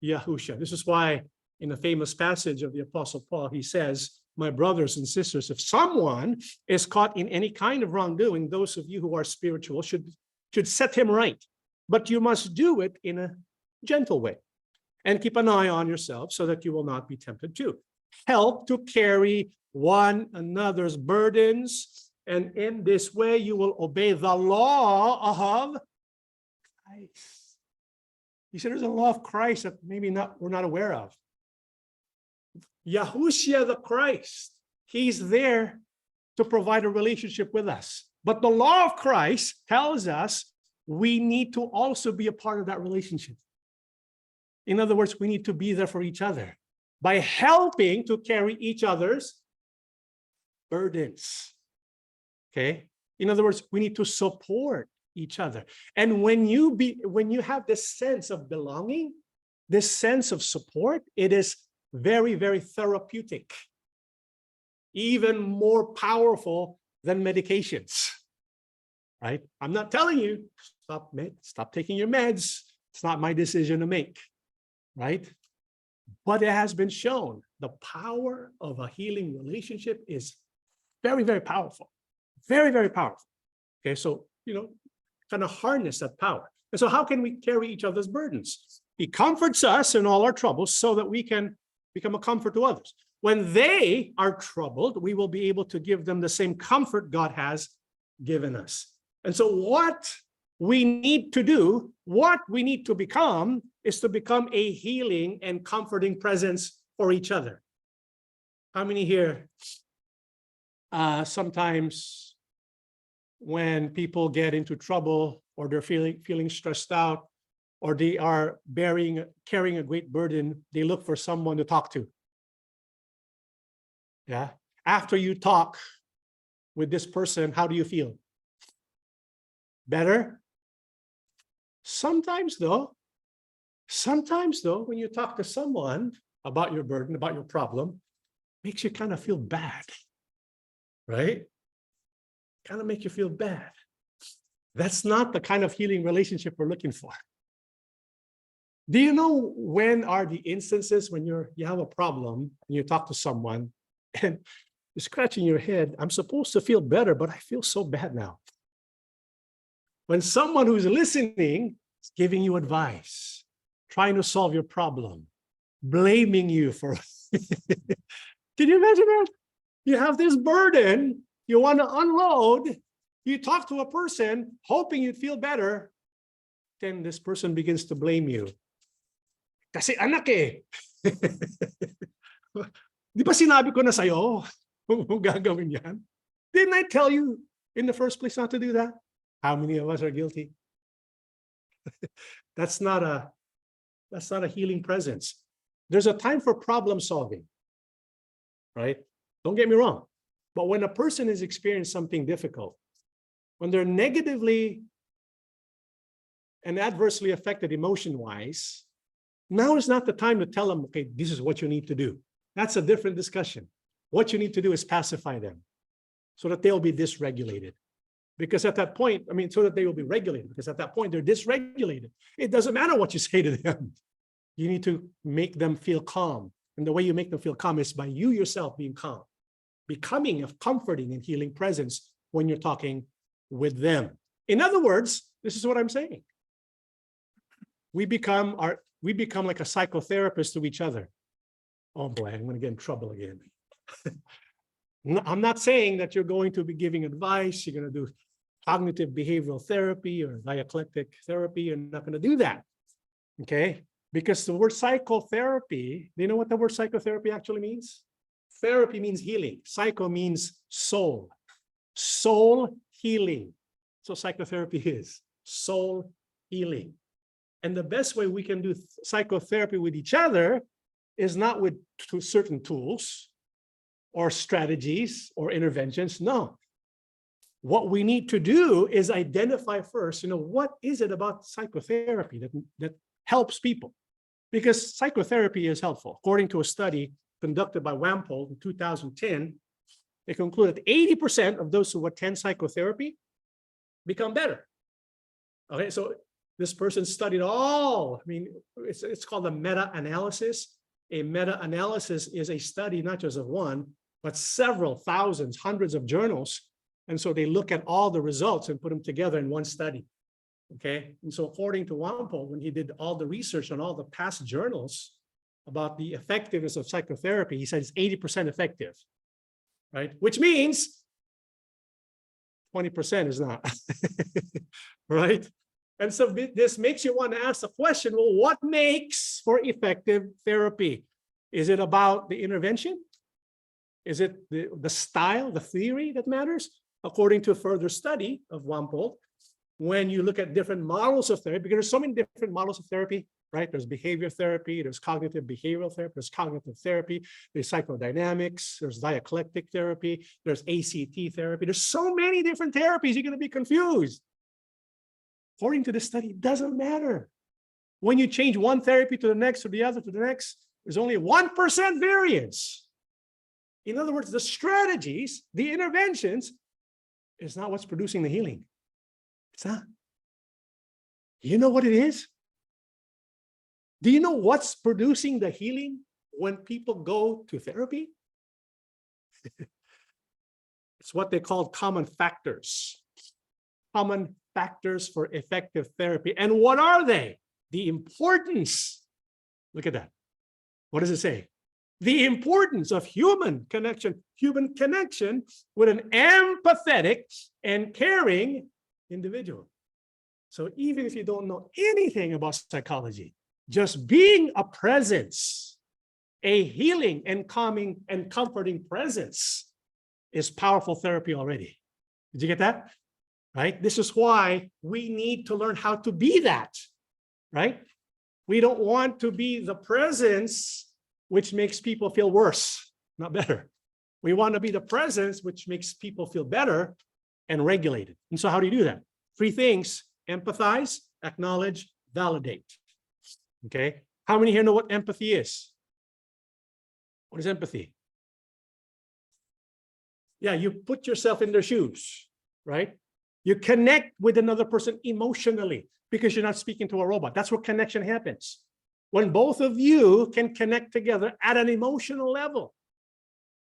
Yahusha. This is why in the famous passage of the Apostle Paul, he says, my brothers and sisters, if someone is caught in any kind of wrongdoing, those of you who are spiritual should set him right. But you must do it in a gentle way and keep an eye on yourself so that you will not be tempted too. Help to carry one another's burdens, and in this way you will obey the law of Christ. He said there's a law of Christ that maybe we're not aware of. Yahusha the Christ, he's there to provide a relationship with us. But the law of Christ tells us we need to also be a part of that relationship. In other words, we need to be there for each other by helping to carry each other's burdens. Okay? In other words, we need to support each other. And when you have this sense of belonging, this sense of support, it is very, very therapeutic, even more powerful than medications, right? I'm not telling you, stop taking your meds. It's not my decision to make, right? But it has been shown the power of a healing relationship is very, very powerful, very, very powerful. Okay, so, kind of harness that power. And so how can we carry each other's burdens? He comforts us in all our troubles so that we can become a comfort to others. When they are troubled, we will be able to give them the same comfort God has given us. And so what we need to do, what we need to become, is to become a healing and comforting presence for each other. How many here, sometimes when people get into trouble or they're feeling stressed out, or they are carrying a great burden, they look for someone to talk to. Yeah. After you talk with this person, how do you feel? Better? Sometimes though, when you talk to someone about your burden, about your problem, makes you kind of feel bad, right? Kind of make you feel bad. That's not the kind of healing relationship we're looking for. Do you know when are the instances when you have a problem and you talk to someone and you're scratching your head, I'm supposed to feel better, but I feel so bad now. When someone who's listening is giving you advice, trying to solve your problem, blaming you for Can you imagine that? You have this burden, you want to unload, you talk to a person hoping you'd feel better, then this person begins to blame you. Kasi anak eh. Di ba sinabi ko na sa'yo kung gagawin yan? Didn't I tell you in the first place not to do that? How many of us are guilty? That's not a healing presence. There's a time for problem solving, right? Don't get me wrong. But when a person is experiencing something difficult, when they're negatively and adversely affected emotion-wise, now is not the time to tell them, okay, this is what you need to do. That's a different discussion. What you need to do is pacify them so that they'll be dysregulated. Because at that point, so that they will be regulated, because at that point, they're dysregulated. It doesn't matter what you say to them. You need to make them feel calm. And the way you make them feel calm is by you yourself being calm, becoming a comforting and healing presence when you're talking with them. In other words, this is what I'm saying. We become like a psychotherapist to each other. Oh boy, I'm going to get in trouble again. I'm not saying that you're going to be giving advice, you're going to do cognitive behavioral therapy or dialectic therapy. You're not going to do that, okay? Because the word psychotherapy, do you know what the word psychotherapy actually means? Therapy means healing. Psycho means soul. Soul healing. So psychotherapy is soul healing. And the best way we can do psychotherapy with each other is not with certain tools or strategies or interventions. No. What we need to do is identify first, what is it about psychotherapy that helps people? Because psychotherapy is helpful. According to a study conducted by Wampole in 2010, they conclude that 80% of those who attend psychotherapy become better. Okay, so this person studied all, I mean, it's called a meta-analysis. A meta-analysis is a study not just of one, but several thousands, hundreds of journals. And so they look at all the results and put them together in one study. Okay, and so according to Wampo, when he did all the research on all the past journals about the effectiveness of psychotherapy, he said it's 80% effective, right? Which means 20% is not, right? And so this makes you want to ask the question, well, what makes for effective therapy? Is it about the intervention? Is it the style, the theory that matters? According to a further study of Wampo, when you look at different models of therapy, because there's so many different models of therapy, right? There's behavior therapy, there's cognitive behavioral therapy, there's cognitive therapy, there's psychodynamics, there's dialectic therapy, there's ACT therapy. There's so many different therapies, you're going to be confused. According to this study, it doesn't matter. When you change one therapy to the next, to the other, to the next, there's only 1% variance. In other words, the strategies, the interventions, is not what's producing the healing. It's not. You know what it is? Do you know what's producing the healing when people go to therapy? It's what they call common factors. Common factors for effective therapy. And what are they? The importance. Look at that. What does it say? The importance of human connection with an empathetic and caring individual. So even if you don't know anything about psychology, just being a presence, a healing and calming and comforting presence is powerful therapy already. Did you get that? Right? This is why we need to learn how to be that, right? We don't want to be the presence which makes people feel worse, not better. We want to be the presence which makes people feel better and regulated. And so how do you do that? 3 things: empathize, acknowledge, validate. Okay? How many here know what empathy is? What is empathy? Yeah, you put yourself in their shoes, right? You connect with another person emotionally because you're not speaking to a robot. That's where connection happens. When both of you can connect together at an emotional level.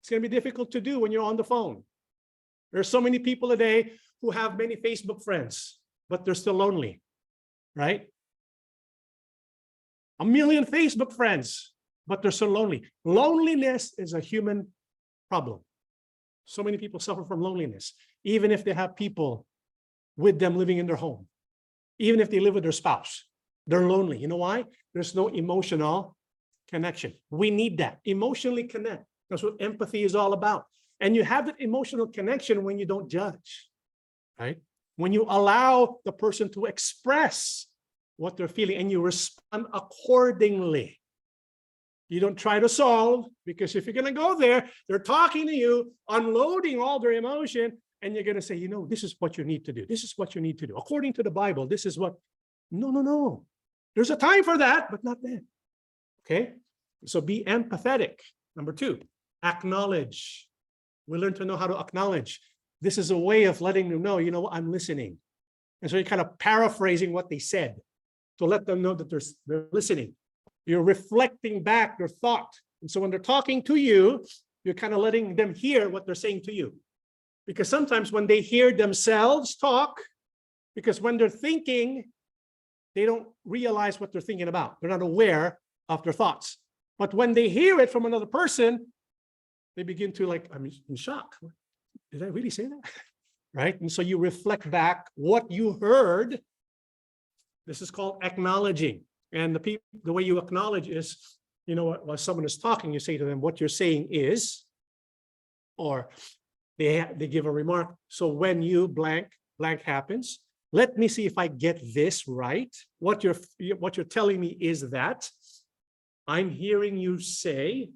It's going to be difficult to do when you're on the phone. There's so many people today who have many Facebook friends, but they're still lonely, right? 1 million Facebook friends, but they're so lonely. Loneliness is a human problem. So many people suffer from loneliness, even if they have people with them living in their home. Even if they live with their spouse, they're lonely. You know why? There's no emotional connection. We need that. Emotionally connect. That's what empathy is all about. And you have that emotional connection when you don't judge, right? When you allow the person to express what they're feeling and you respond accordingly. You don't try to solve, because if you're going to go there, they're talking to you, unloading all their emotion, and you're going to say, you know, this is what you need to do. This is what you need to do. According to the Bible, this is what. No. There's a time for that, but not then. Okay? So be empathetic. Number 2, acknowledge. We learn to know how to acknowledge. This is a way of letting them know, you know, I'm listening. And so you're kind of paraphrasing what they said to let them know that they're listening. You're reflecting back their thought. And so when they're talking to you, you're kind of letting them hear what they're saying to you. Because sometimes when they hear themselves talk, because when they're thinking, they don't realize what they're thinking about. They're not aware of their thoughts. But when they hear it from another person, they begin to like, I'm in shock. Did I really say that? Right? And so you reflect back what you heard. This is called acknowledging. And the way you acknowledge is, you know, while someone is talking, you say to them, what you're saying is, or they give a remark. So when you blank happens, let me see if I get this right. What you're telling me is that I'm hearing you say,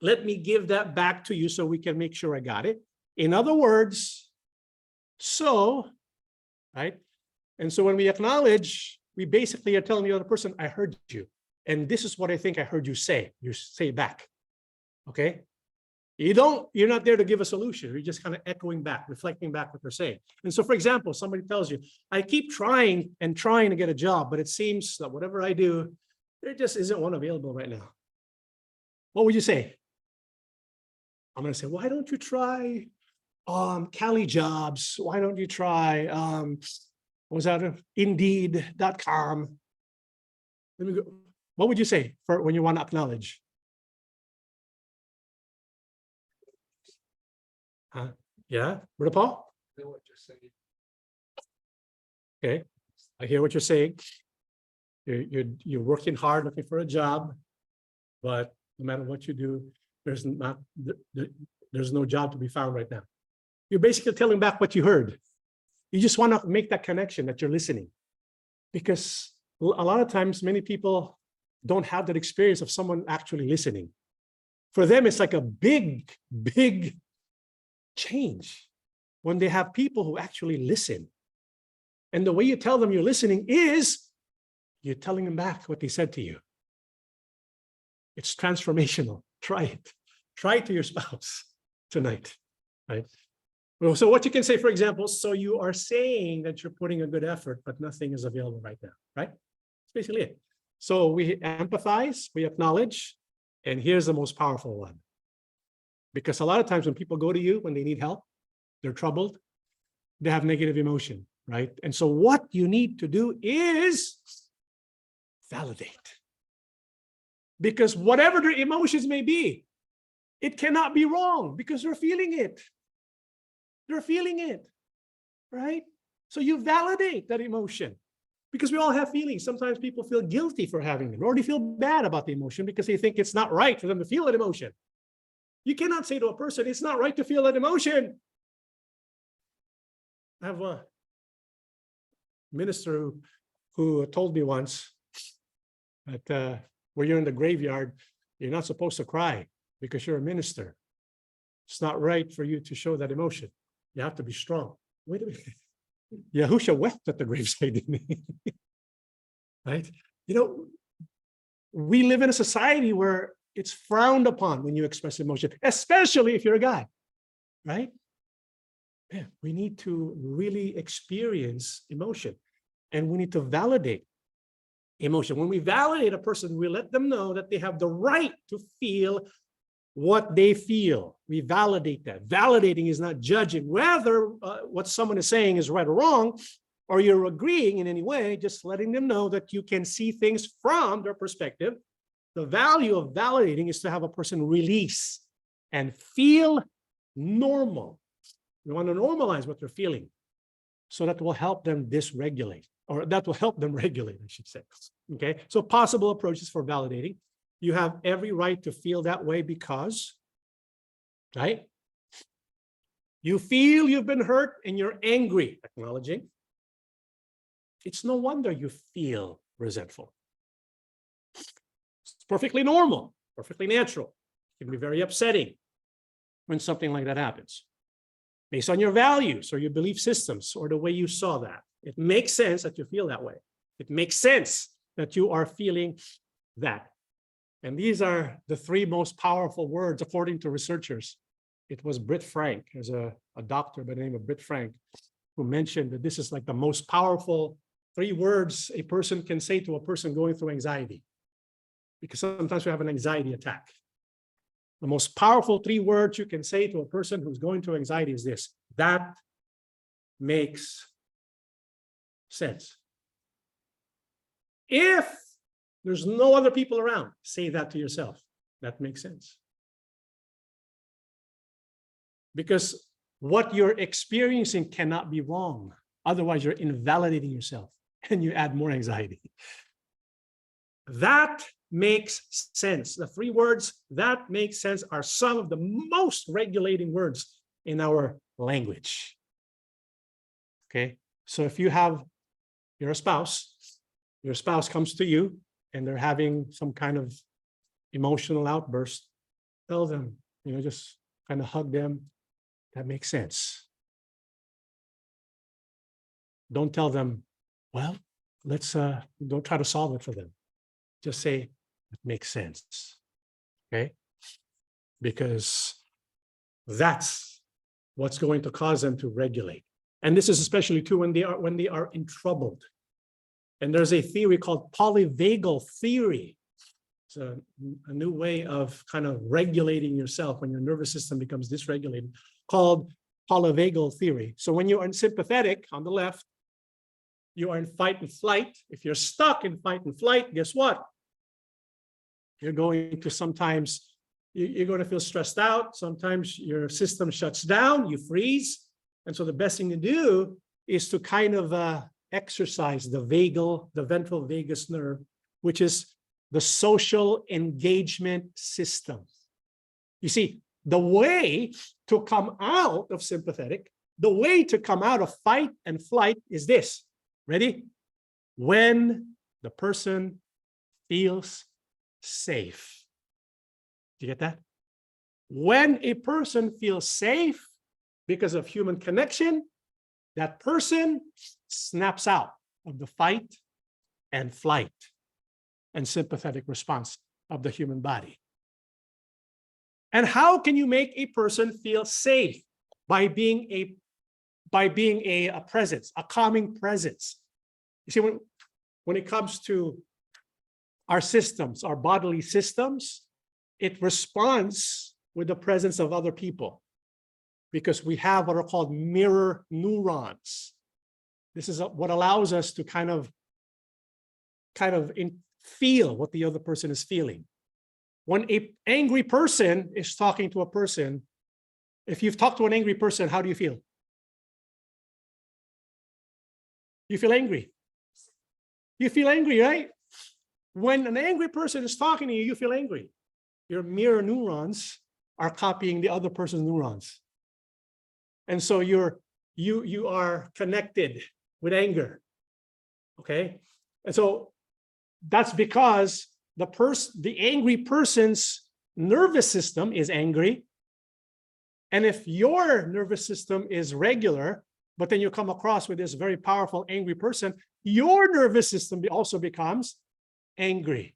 let me give that back to you so we can make sure I got it. In other words, so, right? And so when we acknowledge, we basically are telling the other person, I heard you. And this is what I think I heard you say. You say back. Okay? You're not there to give a solution. You're just kind of echoing back, reflecting back what they're saying. And so, for example, somebody tells you, I keep trying and trying to get a job, but it seems that whatever I do, there just isn't one available right now. What would you say? I'm going to say, why don't you try Cali Jobs? Why don't you try, what was that? Indeed.com. Let me go. What would you say for when you want to acknowledge? Yeah, Brother Paul? I know what you're saying. Okay, I hear what you're saying. You're working hard looking for a job, but no matter what you do, there's no job to be found right now. You're basically telling back what you heard. You just want to make that connection that you're listening, because a lot of times many people don't have that experience of someone actually listening. For them, it's like a big change when they have people who actually listen. And the way you tell them you're listening is you're telling them back what they said to you. It's transformational. Try it. Try it to your spouse tonight, right? Well, so what you can say, for example, so you are saying that you're putting a good effort, but nothing is available right now, right? That's basically it. So we empathize, we acknowledge, and here's the most powerful one. Because a lot of times when people go to you, when they need help, they're troubled, they have negative emotion, right? And so what you need to do is validate. Because whatever their emotions may be, it cannot be wrong because they're feeling it. They're feeling it, right? So you validate that emotion because we all have feelings. Sometimes people feel guilty for having them, or they feel bad about the emotion because they think it's not right for them to feel that emotion. You cannot say to a person, it's not right to feel that emotion. I have a minister who told me once that when you're in the graveyard, you're not supposed to cry because you're a minister. It's not right for you to show that emotion. You have to be strong. Wait a minute. Yahusha wept at the graveside, didn't he? Right? You know, we live in a society where it's frowned upon when you express emotion, especially if you're a guy, right? Yeah, we need to really experience emotion, and we need to validate emotion. When we validate a person, we let them know that they have the right to feel what they feel. We validate that. Validating is not judging whether what someone is saying is right or wrong, or you're agreeing in any way, just letting them know that you can see things from their perspective. The value of validating is to have a person release and feel normal. We want to normalize what they're feeling so that will help them dysregulate, or that will help them regulate, I should say. Okay, so possible approaches for validating. You have every right to feel that way because, right? You feel you've been hurt and you're angry, acknowledging. It's no wonder you feel resentful. It's perfectly normal, perfectly natural. It can be very upsetting when something like that happens. Based on your values or your belief systems or the way you saw that, it makes sense that you feel that way. It makes sense that you are feeling that. And these are the three most powerful words, according to researchers. It was Britt Frank, there's a doctor by the name of Britt Frank, who mentioned that this is like the most powerful 3 words a person can say to a person going through anxiety. Because sometimes we have an anxiety attack. The most powerful 3 words you can say to a person who's going through anxiety is this: that makes sense. If there's no other people around, say that to yourself. That makes sense. Because what you're experiencing cannot be wrong. Otherwise, you're invalidating yourself and you add more anxiety. That makes sense. The 3 words, that makes sense, are some of the most regulating words in our language. Okay, so if you're a spouse, your spouse comes to you and they're having some kind of emotional outburst, tell them, just kind of hug them. That makes sense. Don't tell them, well, don't try to solve it for them. Just say, it makes sense, okay? Because that's what's going to cause them to regulate. And this is especially true when they are in trouble. And there's a theory called polyvagal theory. It's a new way of kind of regulating yourself when your nervous system becomes dysregulated, called polyvagal theory. So when you're in sympathetic on the left, you are in fight and flight. If you're stuck in fight and flight, guess what? You're going to sometimes, you're going to feel stressed out. Sometimes your system shuts down, you freeze. And so the best thing to do is to kind of exercise the ventral vagus nerve, which is the social engagement system. You see, the way to come out of sympathetic, the way to come out of fight and flight is this. Ready? When the person feels safe. Do you get that? When a person feels safe because of human connection, that person snaps out of the fight and flight and sympathetic response of the human body. And how can you make a person feel safe? By being a presence, a calming presence. You see, when it comes to our systems, our bodily systems, it responds with the presence of other people because we have what are called mirror neurons. This is what allows us to kind of feel what the other person is feeling. When an angry person is talking to a person, if you've talked to an angry person, how do you feel? You feel angry. You feel angry, right? When an angry person is talking to you, you feel angry. Your mirror neurons are copying the other person's neurons. And so you are connected with anger. Okay? And so that's because the angry person's nervous system is angry. And if your nervous system is regular, but then you come across with this very powerful angry person, your nervous system also becomes angry.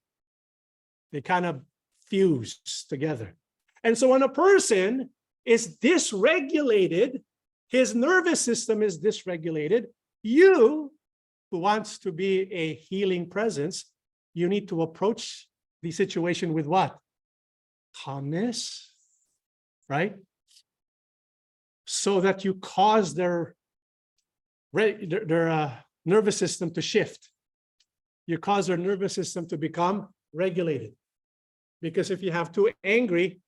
They kind of fuse together. And so when a person is dysregulated, his nervous system is dysregulated, you, who wants to be a healing presence, you need to approach the situation with what? Calmness, right? So that you cause their nervous system to shift. You cause their nervous system to become regulated. Because if you have too angry,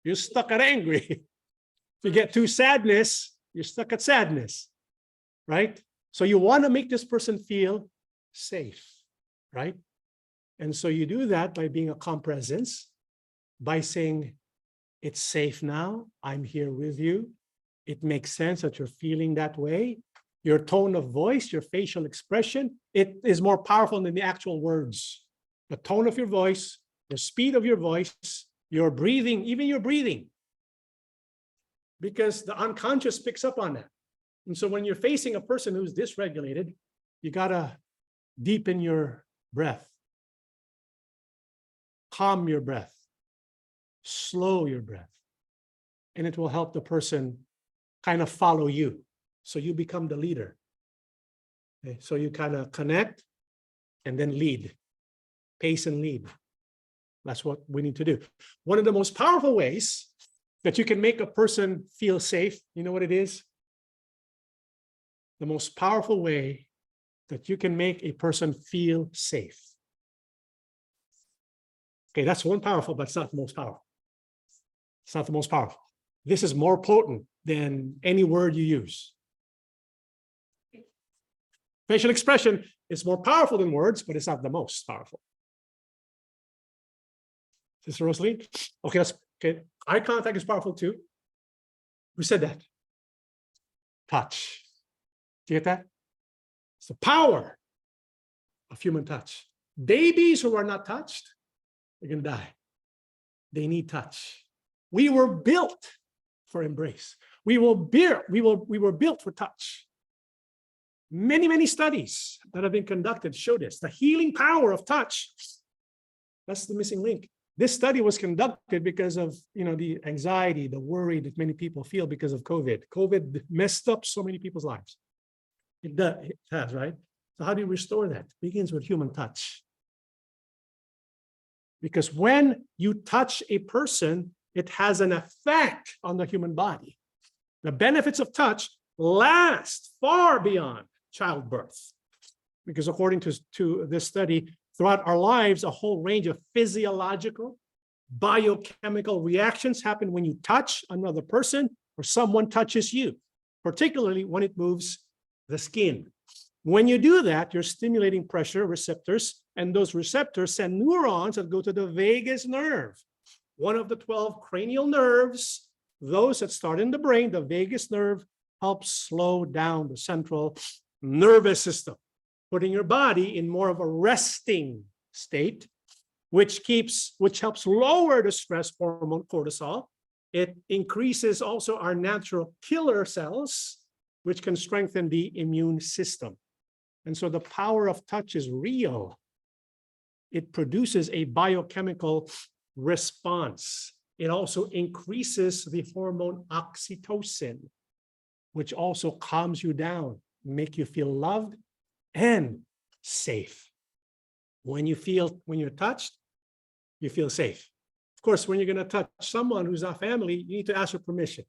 you're stuck at angry. If you get too sadness, you're stuck at sadness, right? So you want to make this person feel safe, right? And so you do that by being a calm presence, by saying, it's safe now, I'm here with you. It makes sense that you're feeling that way. Your tone of voice, your facial expression, it is more powerful than the actual words. The tone of your voice, the speed of your voice, your breathing, even your breathing. Because the unconscious picks up on that. And so when you're facing a person who's dysregulated, you gotta deepen your breath. Calm your breath. Slow your breath. And it will help the person kind of follow you. So you become the leader. Okay? So you kind of connect and then lead. Pace and lead. That's what we need to do. One of the most powerful ways that you can make a person feel safe, you know what it is? The most powerful way that you can make a person feel safe. Okay, that's one powerful, but it's not the most powerful. It's not the most powerful. This is more potent than any word you use. Facial expression is more powerful than words, but it's not the most powerful. Sister Rosalie? Okay, okay. Eye contact is powerful too. Who said that? Touch. Do you get that? It's the power of human touch. Babies who are not touched, they're going to die. They need touch. We were built for embrace. We were built for touch. Many studies that have been conducted show this. The healing power of touch. That's the missing link. This study was conducted because of, the anxiety, the worry that many people feel because of COVID. COVID messed up so many people's lives. It does, it has, right? So how do you restore that? It begins with human touch. Because when you touch a person, it has an effect on the human body. The benefits of touch last far beyond childbirth. Because according to this study, throughout our lives, a whole range of physiological, biochemical reactions happen when you touch another person or someone touches you, particularly when it moves the skin. When you do that, you're stimulating pressure receptors, and those receptors send neurons that go to the vagus nerve, one of the 12 cranial nerves. Those that start in the brain, the vagus nerve, helps slow down the central nervous system, putting your body in more of a resting state, which helps lower the stress hormone cortisol. It increases also our natural killer cells, which can strengthen the immune system. And so the power of touch is real. It produces a biochemical response. It also increases the hormone oxytocin, which also calms you down, make you feel loved and safe. When you're touched, you feel safe. Of course, when you're going to touch someone who's not family, you need to ask for permission,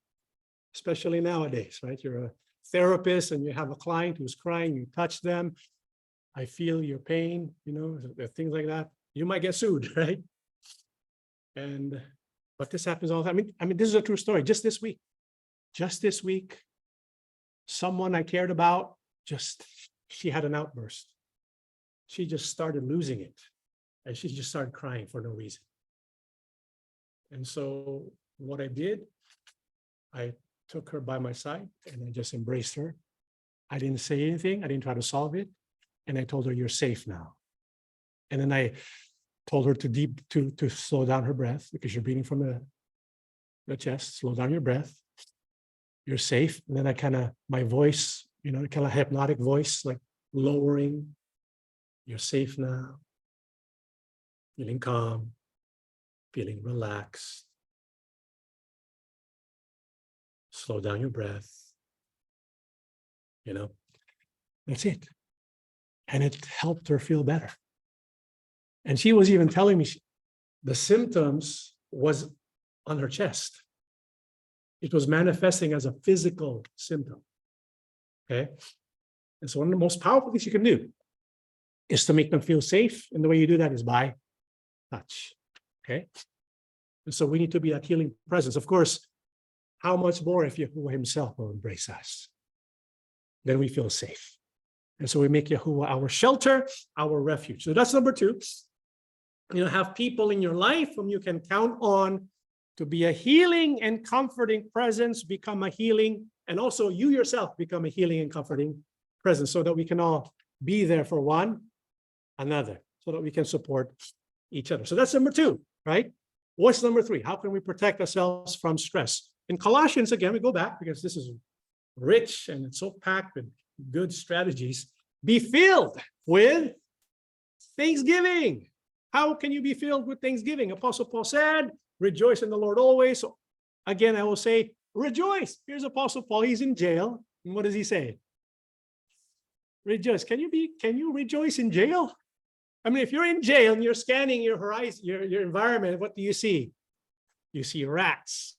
especially nowadays, right? You're a therapist and you have a client who's crying, you touch them. I feel your pain, things like that. You might get sued, right? But this happens all the time. I mean, this is a true story. Just this week, someone I cared about, she had an outburst. She just started losing it. And she just started crying for no reason. And so what I did, I took her by my side and I just embraced her. I didn't say anything. I didn't try to solve it. And I told her, you're safe now. And then I told her to slow down her breath because you're breathing from the chest. Slow down your breath. You're safe. And then my voice, kind of hypnotic voice, like lowering. You're safe now. Feeling calm, feeling relaxed. Slow down your breath. That's it. And it helped her feel better. And she was even telling me the symptoms was on her chest. It was manifesting as a physical symptom. Okay. And so one of the most powerful things you can do is to make them feel safe. And the way you do that is by touch. Okay. And so we need to be that healing presence. Of course, how much more if Yahuwah himself will embrace us? Then we feel safe. And so we make Yahuwah our shelter, our refuge. So that's number 2. Have people in your life whom you can count on to be a healing and comforting presence, become a healing, and also you yourself become a healing and comforting presence so that we can all be there for one another, so that we can support each other. So that's number 2, right? What's number 3? How can we protect ourselves from stress? In Colossians, again, we go back because this is rich and it's so packed with good strategies. Be filled with thanksgiving. How can you be filled with thanksgiving? Apostle Paul said, rejoice in the Lord always. So again, I will say, rejoice. Here's Apostle Paul. He's in jail. And what does he say? Rejoice. Can you rejoice in jail? I mean, if you're in jail and you're scanning your horizon, your environment, what do you see? You see rats.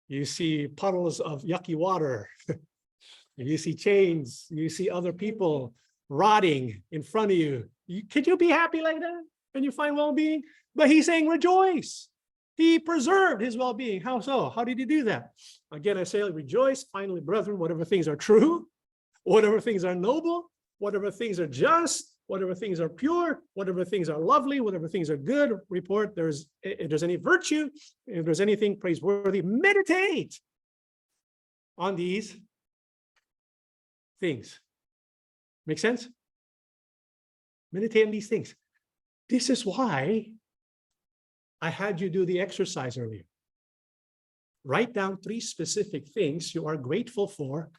You see puddles of yucky water. You see chains. You see other people rotting in front of you. Could you be happy like that when you find well-being? But he's saying rejoice. He preserved his well-being. How so? How did he do that? Again, I say rejoice. Finally, brethren, whatever things are true, whatever things are noble, whatever things are just, whatever things are pure, whatever things are lovely, whatever things are good, report if there's any virtue, if there's anything praiseworthy, meditate on these things. Make sense? Meditate on these things. This is why I had you do the exercise earlier. Write down 3 specific things you are grateful for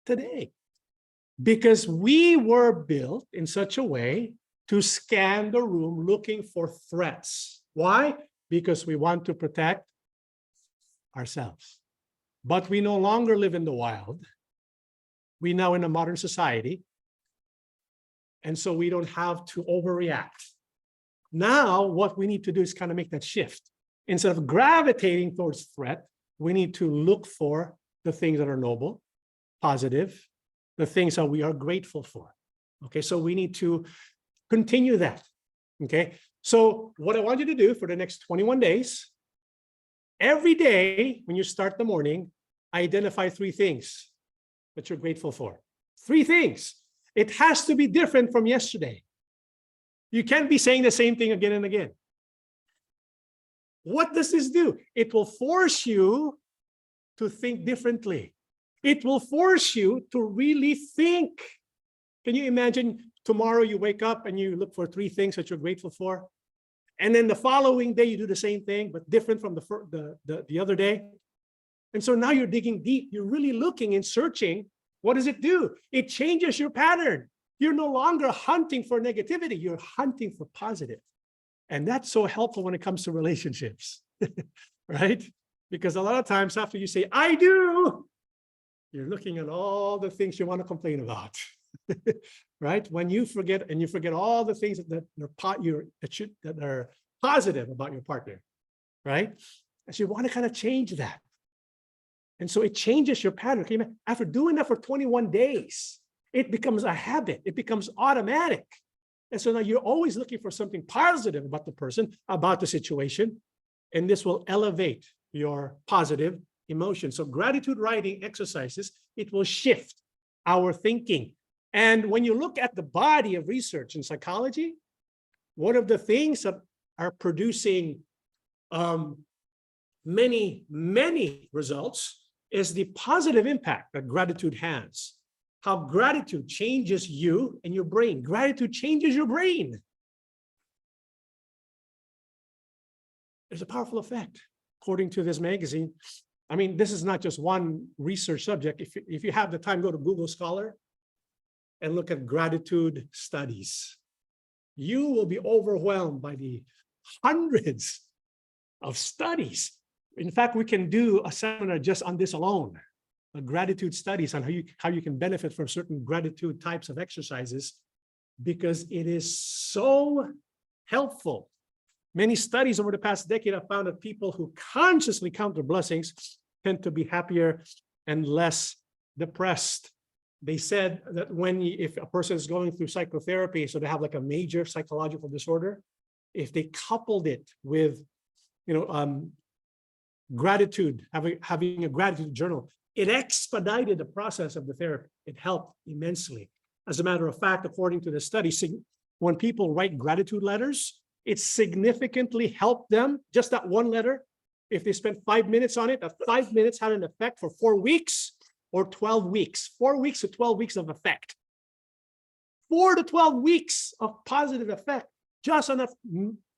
today. Because we were built in such a way to scan the room looking for threats. Why? Because we want to protect ourselves. But we no longer live in the wild. We now in a modern society. And so we don't have to overreact. Now, what we need to do is kind of make that shift. Instead of gravitating towards threat, we need to look for the things that are noble, positive, the things that we are grateful for. Okay, so we need to continue that. Okay, so what I want you to do for the next 21 days, every day when you start the morning, identify 3 things that you're grateful for. 3 things. It has to be different from yesterday. You can't be saying the same thing again and again. What does this do? It will force you to think differently. It will force you to really think. Can you imagine tomorrow you wake up and you look for 3 things that you're grateful for? And then the following day you do the same thing, but different from the other day. And so now you're digging deep. You're really looking and searching. What does it do? It changes your pattern. You're no longer hunting for negativity. You're hunting for positive. And that's so helpful when it comes to relationships, right? Because a lot of times after you say, I do, you're looking at all the things you want to complain about, right? When you forget, and you forget all the things that are positive about your partner, right? And so you want to kind of change that. And so it changes your pattern. Okay? After doing that for 21 days, it becomes a habit. It becomes automatic. And so now you're always looking for something positive about the person, about the situation, and this will elevate your positive emotion. So gratitude writing exercises, it will shift our thinking. And when you look at the body of research in psychology, one of the things that are producing many, many results is the positive impact that gratitude has. How gratitude changes you and your brain. Gratitude changes your brain. There's a powerful effect, according to this magazine. I mean, this is not just one research subject. If you have the time, go to Google Scholar and look at gratitude studies. You will be overwhelmed by the hundreds of studies. In fact, we can do a seminar just on this alone. Gratitude studies on how you can benefit from certain gratitude types of exercises, because it is so helpful. Many studies over the past decade have found that people who consciously count their blessings tend to be happier and less depressed. They said that if a person is going through psychotherapy, so they have like a major psychological disorder, if they coupled it with, gratitude, having a gratitude journal, it expedited the process of the therapy. It helped immensely. As a matter of fact, according to the study, when people write gratitude letters, it significantly helped them. Just that one letter, if they spent 5 minutes on it, that 5 minutes had an effect for 4 weeks or 12 weeks. 4 weeks to 12 weeks of effect. 4 to 12 weeks of positive effect just on a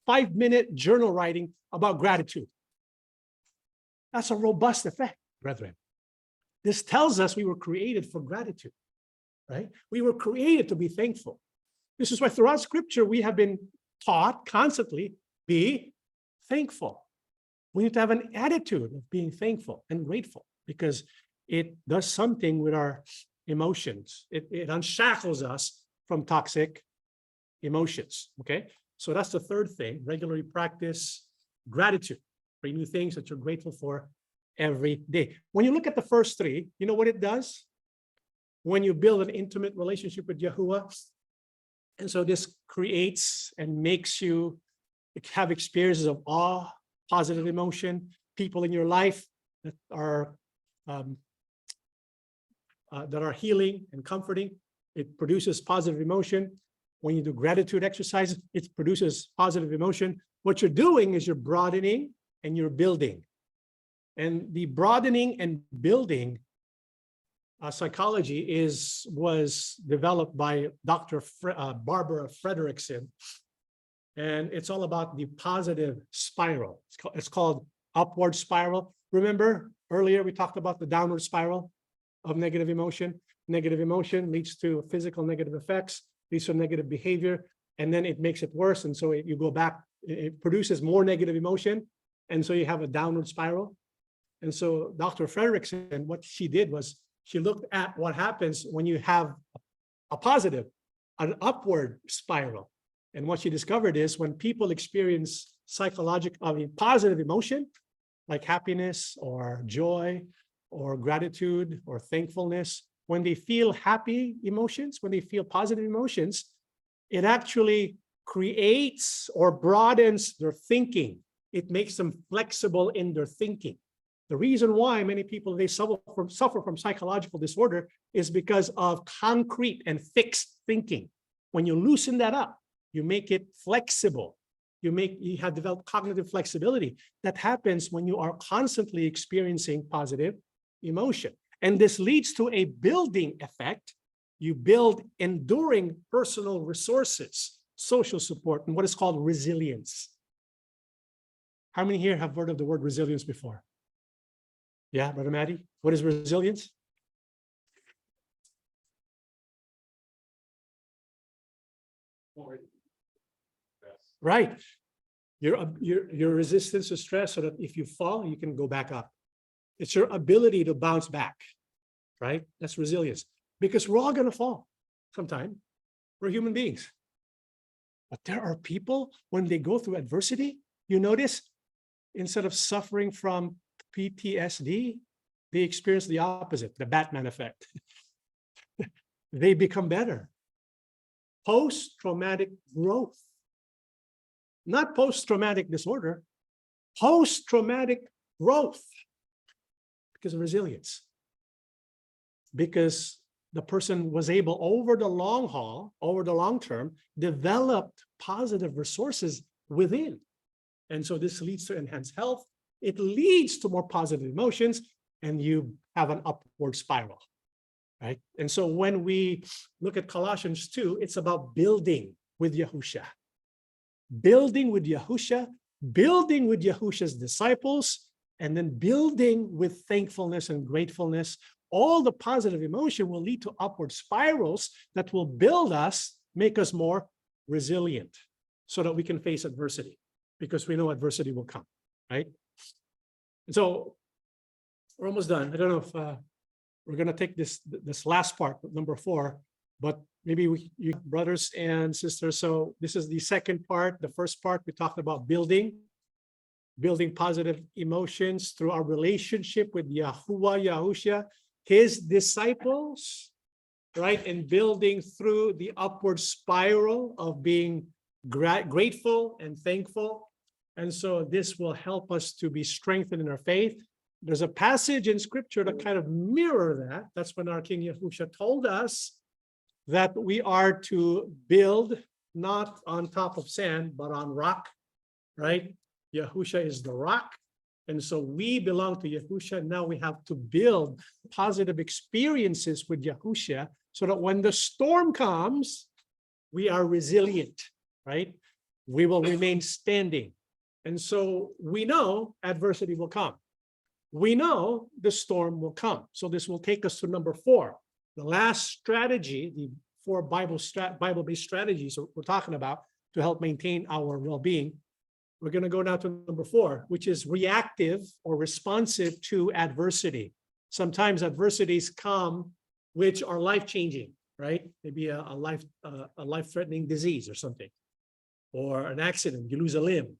5-minute journal writing about gratitude. That's a robust effect, brethren. This tells us we were created for gratitude, right? We were created to be thankful. This is why throughout Scripture, we have been taught constantly, be thankful. We need to have an attitude of being thankful and grateful, because it does something with our emotions. It unshackles us from toxic emotions, okay? So that's the third thing, regularly practice gratitude. Bring new things that you're grateful for every day. When you look at the first 3, you know what it does? When you build an intimate relationship with Yahuwah, and so this creates and makes you have experiences of awe, positive emotion, people in your life that are healing and comforting. It produces positive emotion. When you do gratitude exercises, it produces positive emotion. What you're doing is you're broadening and you're building. And the broadening and building psychology was developed by Dr. Barbara Fredrickson. And it's all about the positive spiral. It's called upward spiral. Remember earlier we talked about the downward spiral of negative emotion. Negative emotion leads to physical negative effects, leads to negative behavior, and then it makes it worse. And so you go back it produces more negative emotion. And so you have a downward spiral. And so Dr. Fredrickson, what she did was she looked at what happens when you have a positive, an upward spiral. And what she discovered is when people experience positive emotion, like happiness or joy or gratitude or thankfulness, when they feel happy emotions, when they feel positive emotions, it actually creates or broadens their thinking. It makes them flexible in their thinking. The reason why many people, they suffer from psychological disorder is because of concrete and fixed thinking. When you loosen that up, you make it flexible. You have developed cognitive flexibility. That happens when you are constantly experiencing positive emotion. And this leads to a building effect. You build enduring personal resources, social support, and what is called resilience. How many here have heard of the word resilience before? Yeah, Brother Matty, what is resilience? Right. Your resistance to stress so that if you fall, you can go back up. It's your ability to bounce back, right? That's resilience. Because we're all going to fall sometime. We're human beings. But there are people, when they go through adversity, you notice, instead of suffering from PTSD, they experience the opposite, the Batman effect. They become better. Post-traumatic growth. Not post-traumatic disorder, post-traumatic growth because of resilience. Because the person was able, over the long haul, over the long term, developed positive resources within. And so this leads to enhanced health. It leads to more positive emotions, and you have an upward spiral, right? And so when we look at Colossians 2, it's about building with Yahusha. Building with Yahusha, building with Yahusha's disciples, and then building with thankfulness and gratefulness. All the positive emotion will lead to upward spirals that will build us, make us more resilient so that we can face adversity, because we know adversity will come, right? And so we're almost done. I don't know if we're going to take this last part, number 4, but maybe you brothers and sisters. So this is the second part. The first part, we talked about building positive emotions through our relationship with Yahusha, his disciples, right? And building through the upward spiral of being grateful and thankful. And so this will help us to be strengthened in our faith. There's a passage in scripture that kind of mirror that. That's when our King Yahusha told us that we are to build not on top of sand, but on rock, right? Yahusha is the rock. And so we belong to Yahusha. Now we have to build positive experiences with Yahusha so that when the storm comes, we are resilient, right? We will remain standing. And so we know adversity will come. We know the storm will come. So this will take us to number 4. The last strategy, the 4 Bible-based strategies we're talking about to help maintain our well-being. We're going to go now to number 4, which is reactive or responsive to adversity. Sometimes adversities come which are life-changing, right? Maybe a life-threatening disease or something, or an accident, you lose a limb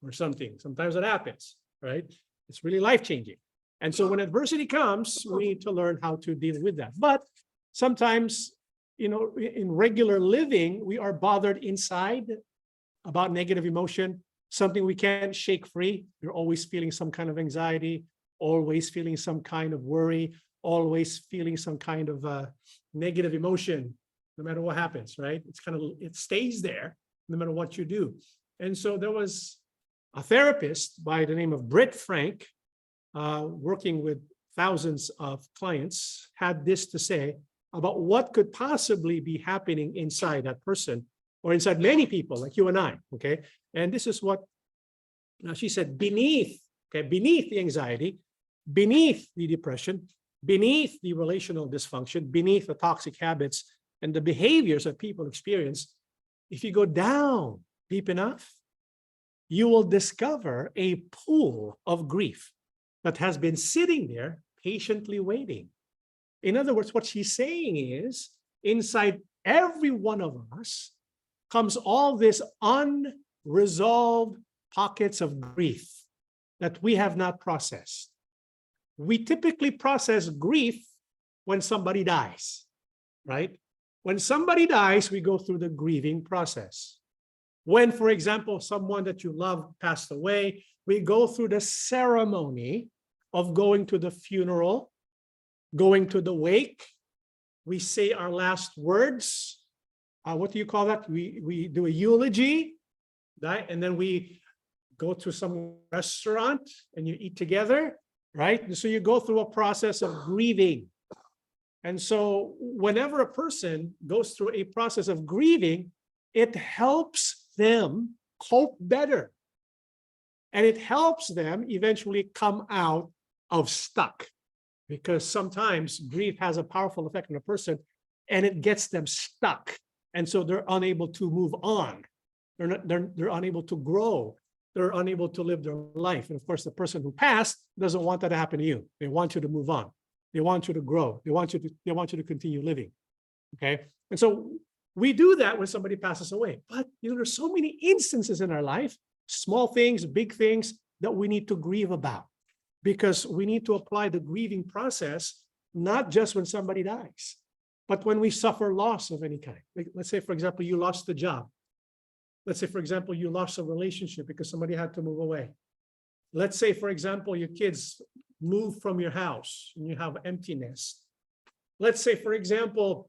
or something. Sometimes it happens, right? It's really life-changing. And so when adversity comes, we need to learn how to deal with that. But sometimes, in regular living, we are bothered inside about negative emotion, something we can't shake free. You're always feeling some kind of anxiety, always feeling some kind of worry, always feeling some kind of negative emotion, no matter what happens, right? It stays there no matter what you do. And so there was a therapist by the name of Britt Frank, working with thousands of clients, had this to say about what could possibly be happening inside that person or inside many people like you and I, okay? And this is what she said: beneath the anxiety, beneath the depression, beneath the relational dysfunction, beneath the toxic habits and the behaviors that people experience, if you go down deep enough, you will discover a pool of grief that has been sitting there patiently waiting. In other words, what she's saying is, inside every one of us comes all this unresolved pockets of grief that we have not processed. We typically process grief when somebody dies, right? When somebody dies, we go through the grieving process. When, for example, someone that you love passed away, we go through the ceremony of going to the funeral, going to the wake. We say our last words. What do you call that? We do a eulogy, right? And then we go to some restaurant and you eat together, right? And so you go through a process of grieving. And so whenever a person goes through a process of grieving, it helps them cope better. And it helps them eventually come out of stuck. Because sometimes grief has a powerful effect on a person and it gets them stuck. And so they're unable to move on. They're unable to grow. They're unable to live their life. And of course, the person who passed doesn't want that to happen to you. They want you to move on. They want you to grow. They want you to continue living. Okay. And so we do that when somebody passes away. But there's so many instances in our life, small things, big things, that we need to grieve about. Because we need to apply the grieving process, not just when somebody dies, but when we suffer loss of any kind. Like, let's say, for example, you lost the job. Let's say, for example, you lost a relationship because somebody had to move away. Let's say, for example, your kids move from your house and you have emptiness. Let's say, for example,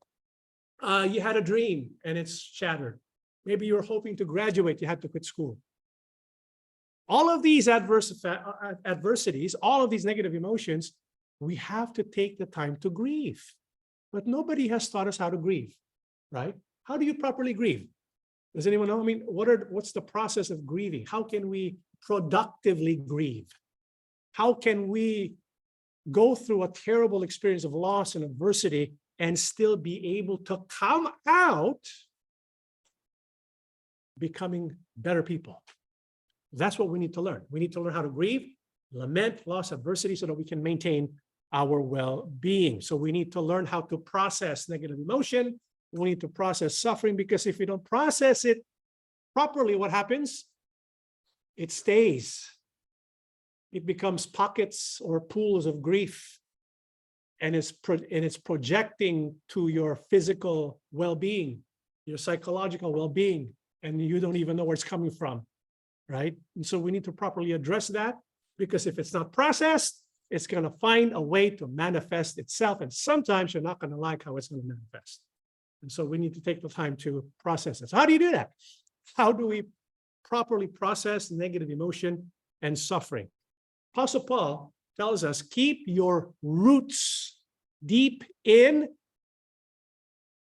you had a dream and it's shattered. Maybe you were hoping to graduate, you had to quit school. All of these adversities, all of these negative emotions, we have to take the time to grieve. But nobody has taught us how to grieve, right? How do you properly grieve? Does anyone know? I mean, what's the process of grieving? How can we productively grieve? How can we go through a terrible experience of loss and adversity and still be able to come out becoming better people? That's what we need to learn. We need to learn how to grieve, lament, loss, adversity, so that we can maintain our well-being. So we need to learn how to process negative emotion. We need to process suffering, because if we don't process it properly, what happens? It stays. It becomes pockets or pools of grief, and it's projecting to your physical well-being, your psychological well-being, and you don't even know where it's coming from, right? And so we need to properly address that, because if it's not processed, it's going to find a way to manifest itself, and sometimes you're not going to like how it's going to manifest. And so we need to take the time to process it. So how do you do that? How do we properly process negative emotion and suffering? Apostle Paul tells us, keep your roots deep in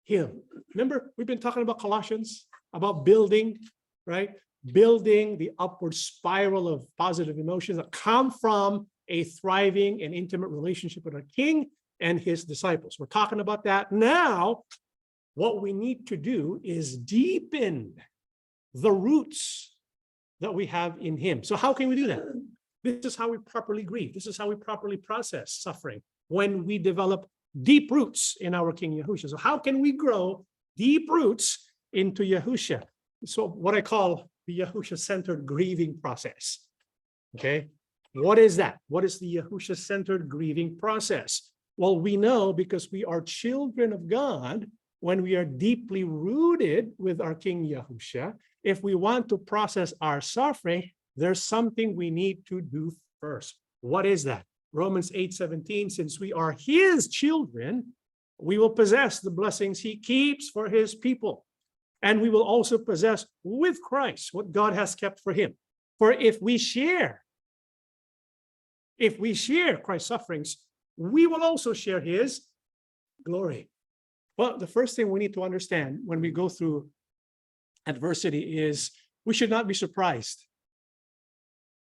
Him. Remember, we've been talking about Colossians, about building, right? Building the upward spiral of positive emotions that come from a thriving and intimate relationship with our King and His disciples. We're talking about that now. What we need to do is deepen the roots that we have in Him. So how can we do that? This is how we properly grieve. This is how we properly process suffering, when we develop deep roots in our King Yahusha. So how can we grow deep roots into Yahusha? So what I call the Yahusha-centered grieving process. Okay, what is that? What is the Yahusha-centered grieving process? Well, we know, because we are children of God, when we are deeply rooted with our King Yahusha, if we want to process our suffering, there's something we need to do first. What is that? Romans 8:17, since we are His children, we will possess the blessings He keeps for His people. And we will also possess with Christ what God has kept for Him. For if we share Christ's sufferings, we will also share His glory. Well, the first thing we need to understand when we go through adversity is we should not be surprised.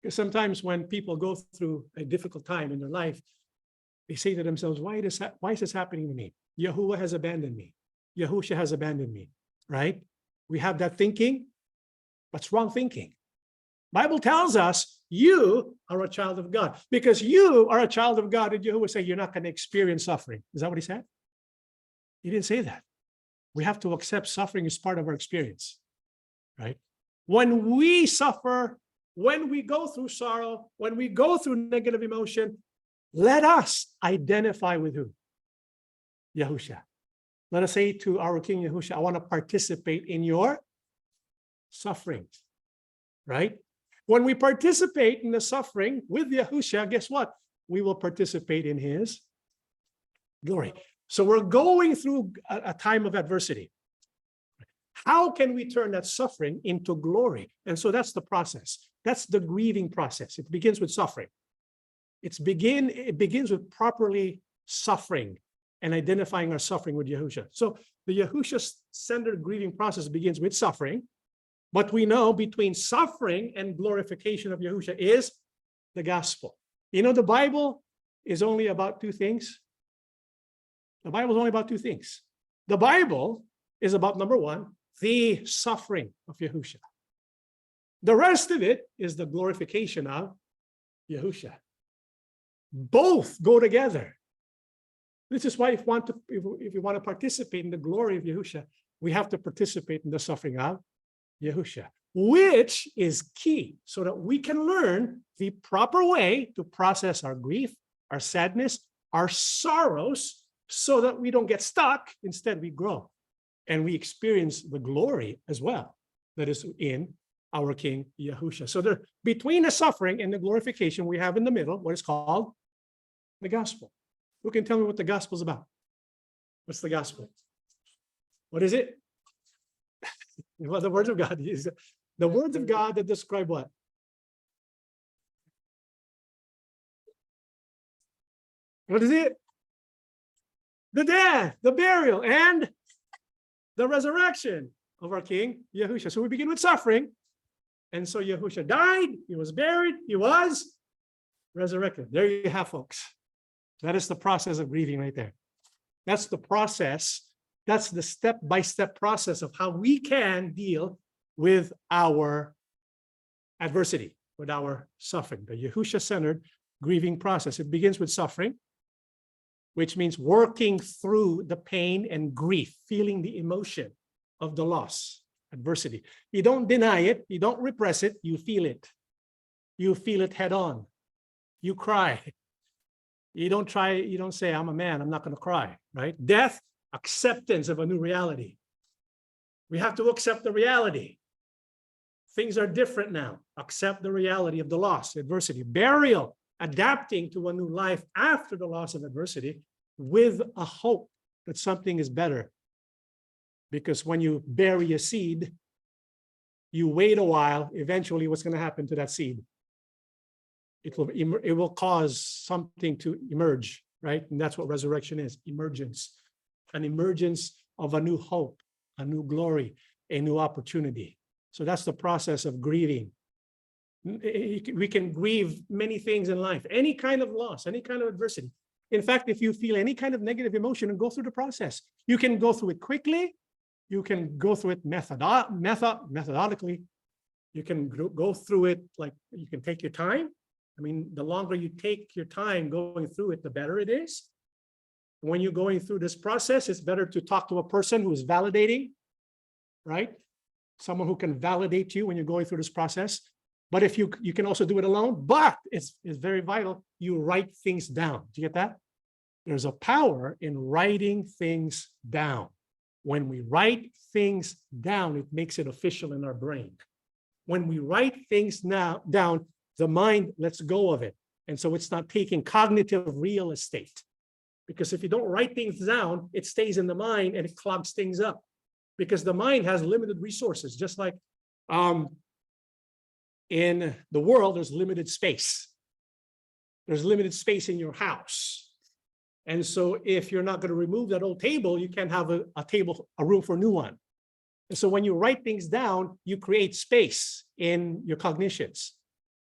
Because sometimes when people go through a difficult time in their life, they say to themselves, why is this happening to me? Yahuwah has abandoned me. Yahusha has abandoned me, right? We have that thinking, but it's wrong thinking. Bible tells us you are a child of God. Because you are a child of God, and Yahuwah say you're not going to experience suffering. Is that what he said? He didn't say that. We have to accept suffering as part of our experience, right? When we suffer, when we go through sorrow, when we go through negative emotion, let us identify with who? Yahusha. Let us say to our King Yahusha, I want to participate in your sufferings, right? When we participate in the suffering with Yahusha, guess what? We will participate in his glory. So we're going through a time of adversity. How can we turn that suffering into glory? And so that's the process. That's the grieving process. It begins with suffering. It begins with properly suffering and identifying our suffering with Yahusha. So the Yahusha-centered grieving process begins with suffering. But we know between suffering and glorification of Yahusha is the gospel. You know, the Bible is only about two things. The Bible is only about two things. The Bible is about, number one, the suffering of Yahusha. The rest of it is the glorification of Yahusha. Both go together. This is why if you want to participate in the glory of Yahusha, we have to participate in the suffering of Yahusha, which is key so that we can learn the proper way to process our grief, our sadness, our sorrows, so that we don't get stuck. Instead, we grow and we experience the glory as well that is in our King Yahusha. So there, between the suffering and the glorification, we have in the middle what is called the gospel. Who can tell me what the gospel is about? What's the gospel? What is it? Well, the words of God. The words of God that describe what? What is it? The death, the burial, and the resurrection of our King Yahusha. So we begin with suffering. And so Yahusha died, he was buried, he was resurrected. There you have, folks. That is the process of grieving right there. That's the process. That's the step-by-step process of how we can deal with our adversity, with our suffering. The Yahusha-centered grieving process. It begins with suffering, which means working through the pain and grief, feeling the emotion of the loss, adversity. You don't deny it, you don't repress it, you feel it. You feel it head on. You cry. You don't say, I'm a man, I'm not going to cry, right? Death, acceptance of a new reality. We have to accept the reality. Things are different now. Accept the reality of the loss, adversity. Burial, adapting to a new life after the loss of adversity with a hope that something is better. Because when you bury a seed, you wait a while, eventually what's going to happen to that seed? It will cause something to emerge, right? And that's what resurrection is, emergence. An emergence of a new hope, a new glory, a new opportunity. So that's the process of grieving. We can grieve many things in life, any kind of loss, any kind of adversity. In fact, if you feel any kind of negative emotion and go through the process, you can go through it quickly. You can go through it methodically. You can go through it like you can take your time. I mean, the longer you take your time going through it, the better it is. When you're going through this process, it's better to talk to a person who is validating, right? Someone who can validate you when you're going through this process. But if you can also do it alone, but it's very vital, you write things down. Do you get that? There's a power in writing things down. When we write things down, it makes it official in our brain. When we write things down, the mind lets go of it. And so it's not taking cognitive real estate. Because if you don't write things down, it stays in the mind and it clogs things up. Because the mind has limited resources, just like in the world, there's limited space. There's limited space in your house. And so if you're not going to remove that old table, you can't have a room for a new one. And so when you write things down, you create space in your cognitions.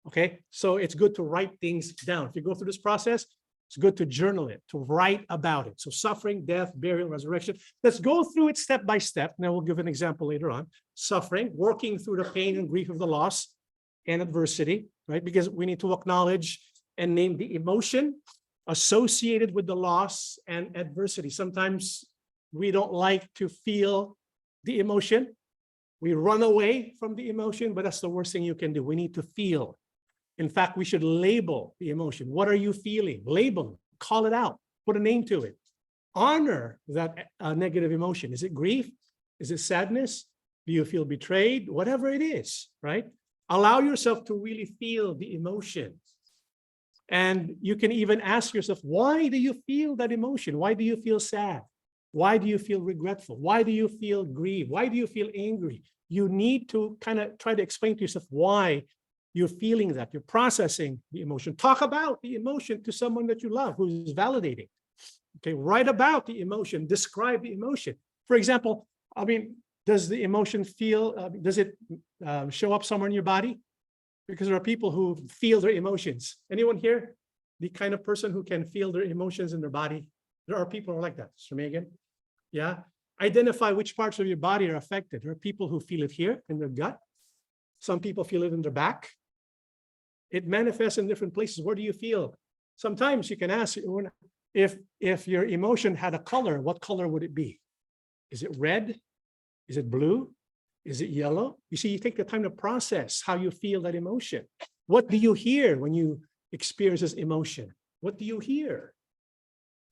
Okay, so it's good to write things down. If you go through this process, it's good to journal it, to write about it. So suffering, death, burial, resurrection. Let's go through it step by step. Now we'll give an example later on. Suffering, working through the pain and grief of the loss. and adversity, right? Because we need to acknowledge and name the emotion associated with the loss and adversity. Sometimes we don't like to feel the emotion. We run away from the emotion, but that's the worst thing you can do. We need to feel. In fact, we should label the emotion. What are you feeling? Label it, call it out, put a name to it. Honor that negative emotion. Is it grief? Is it sadness? Do you feel betrayed? Whatever it is, right? Allow yourself to really feel the emotion. And you can even ask yourself, why do you feel that emotion? Why do you feel sad? Why do you feel regretful? Why do you feel grieved? Why do you feel angry? You need to kind of try to explain to yourself why you're feeling that. You're processing the emotion. Talk about the emotion to someone that you love who's validating. Okay, write about the emotion, describe the emotion. For example, I mean, does the emotion feel, does it show up somewhere in your body? Because there are people who feel their emotions. Anyone here? The kind of person who can feel their emotions in their body? There are people who are like that. Mr. Megan? Yeah. Identify which parts of your body are affected. There are people who feel it here in their gut. Some people feel it in their back. It manifests in different places. Where do you feel? Sometimes you can ask, if your emotion had a color, what color would it be? Is it red? Is it blue? Is it yellow? You see, you take the time to process how you feel that emotion. What do you hear when you experience this emotion? What do you hear?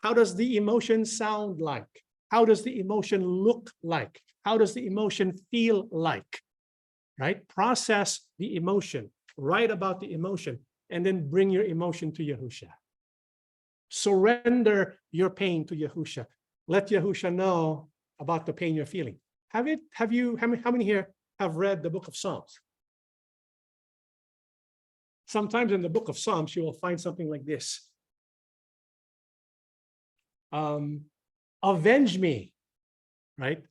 How does the emotion sound like? How does the emotion look like? How does the emotion feel like? Right? Process the emotion. Write about the emotion, and then bring your emotion to Yahusha. Surrender your pain to Yahusha. Let Yahusha know about the pain you're feeling. How many here have read the book of Psalms? Sometimes in the book of Psalms, you will find something like this. Avenge me, right?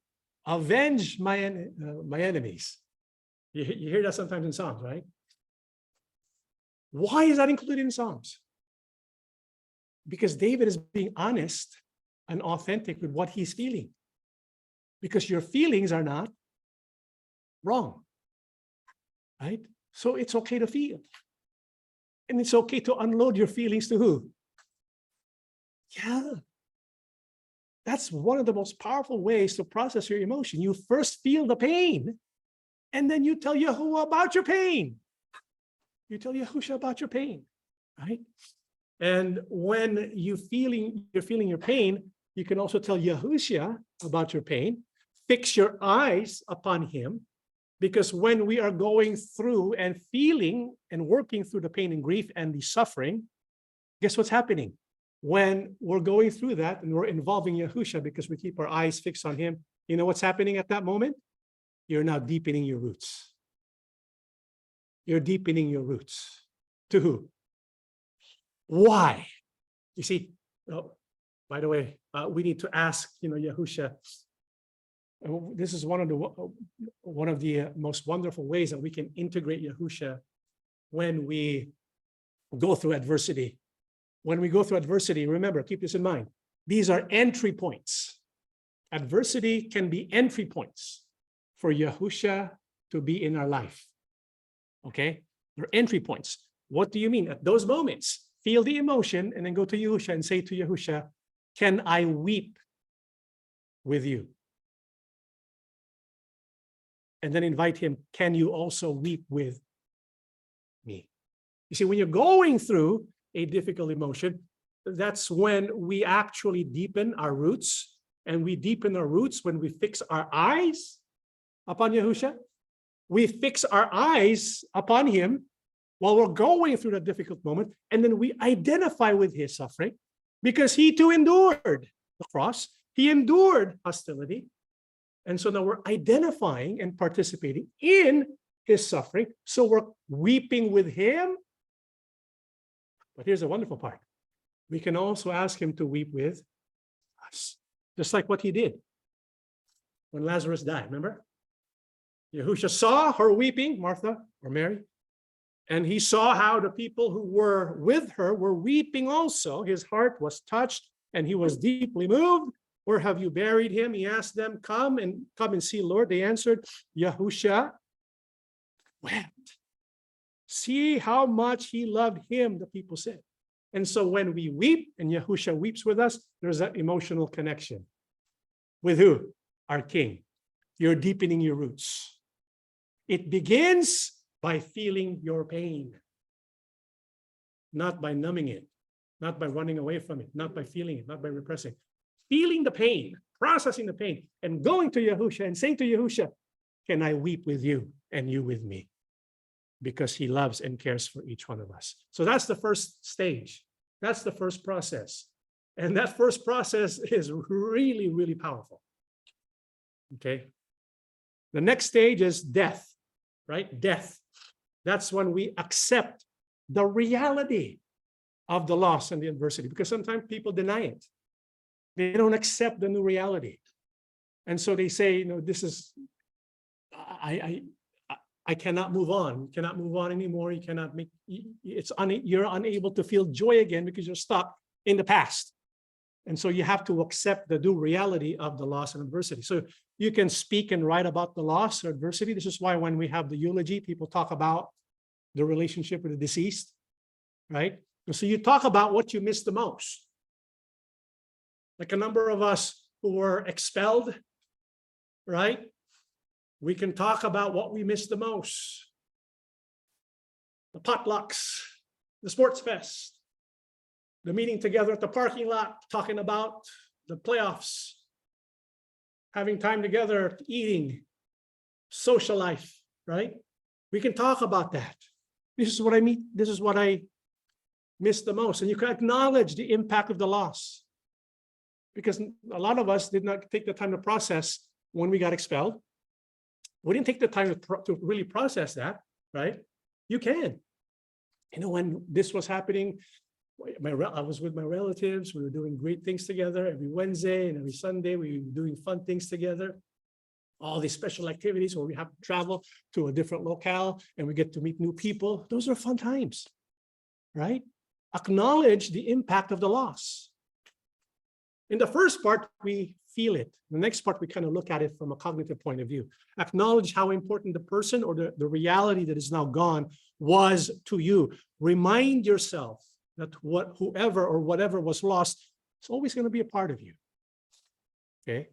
Avenge my enemies. You hear that sometimes in Psalms, right? Why is that included in Psalms? Because David is being honest and authentic with what he's feeling. Because your feelings are not wrong, right? So it's okay to feel. And it's okay to unload your feelings to who? Yeah. That's one of the most powerful ways to process your emotion. You first feel the pain, and then you tell Yahuwah about your pain. You tell Yahusha about your pain, right? And when you're feeling your pain, you can also tell Yahusha about your pain. Fix your eyes upon him, because when we are going through and feeling and working through the pain and grief and the suffering, guess what's happening? When we're going through that and we're involving Yahusha because we keep our eyes fixed on him, you know what's happening at that moment? You're now deepening your roots. You're deepening your roots. To who? Why? You see, oh, by the way, we need to ask, Yahusha. This is one of the most wonderful ways that we can integrate Yahusha when we go through adversity. When we go through adversity, remember, keep this in mind. These are entry points. Adversity can be entry points for Yahusha to be in our life. Okay? They're entry points. What do you mean? At those moments, feel the emotion and then go to Yahusha and say to Yahusha, can I weep with you? And then invite him, can you also weep with me? You see, when you're going through a difficult emotion, that's when we actually deepen our roots. And we deepen our roots when we fix our eyes upon Yahusha. We fix our eyes upon him while we're going through that difficult moment. And then we identify with his suffering, because he too endured the cross. He endured hostility. And so now we're identifying and participating in his suffering. So we're weeping with him. But here's the wonderful part. We can also ask him to weep with us, just like what he did when Lazarus died, remember? Yahusha saw her weeping, Martha or Mary, and he saw how the people who were with her were weeping also. His heart was touched and he was deeply moved. Where have you buried him? He asked them, come and see, Lord. They answered, Yahusha wept. See how much he loved him, the people said. And so when we weep and Yahusha weeps with us, there's that emotional connection. With who? Our King. You're deepening your roots. It begins by feeling your pain, not by numbing it, not by running away from it, not by feeling it, not by repressing. Feeling the pain, processing the pain, and going to Yahusha and saying to Yahusha, can I weep with you and you with me? Because he loves and cares for each one of us. So that's the first stage. That's the first process. And that first process is really, really powerful. Okay. The next stage is death, right? Death. That's when we accept the reality of the loss and the adversity, because sometimes people deny it. They don't accept the new reality. And so they say, you know, this is, I cannot move on. You cannot move on anymore. You cannot make, you're unable to feel joy again because you're stuck in the past. And so you have to accept the new reality of the loss and adversity. So you can speak and write about the loss or adversity. This is why when we have the eulogy, people talk about the relationship with the deceased, right? And so you talk about what you miss the most. Like a number of us who were expelled, right? We can talk about what we miss the most. The potlucks, the sports fest, the meeting together at the parking lot, talking about the playoffs, having time together, eating, social life, right? We can talk about that. This is what I mean. This is what I miss the most. And you can acknowledge the impact of the loss. Because a lot of us did not take the time to process when we got expelled. We didn't take the time to really process that, right? You can. You know, when this was happening, I was with my relatives. We were doing great things together every Wednesday and every Sunday. We were doing fun things together. All these special activities where we have to travel to a different locale and we get to meet new people. Those are fun times, right? Acknowledge the impact of the loss. In the first part, we feel it. The next part, we kind of look at it from a cognitive point of view. Acknowledge how important the person or the reality that is now gone was to you. Remind yourself that whoever or whatever was lost is always going to be a part of you. Okay.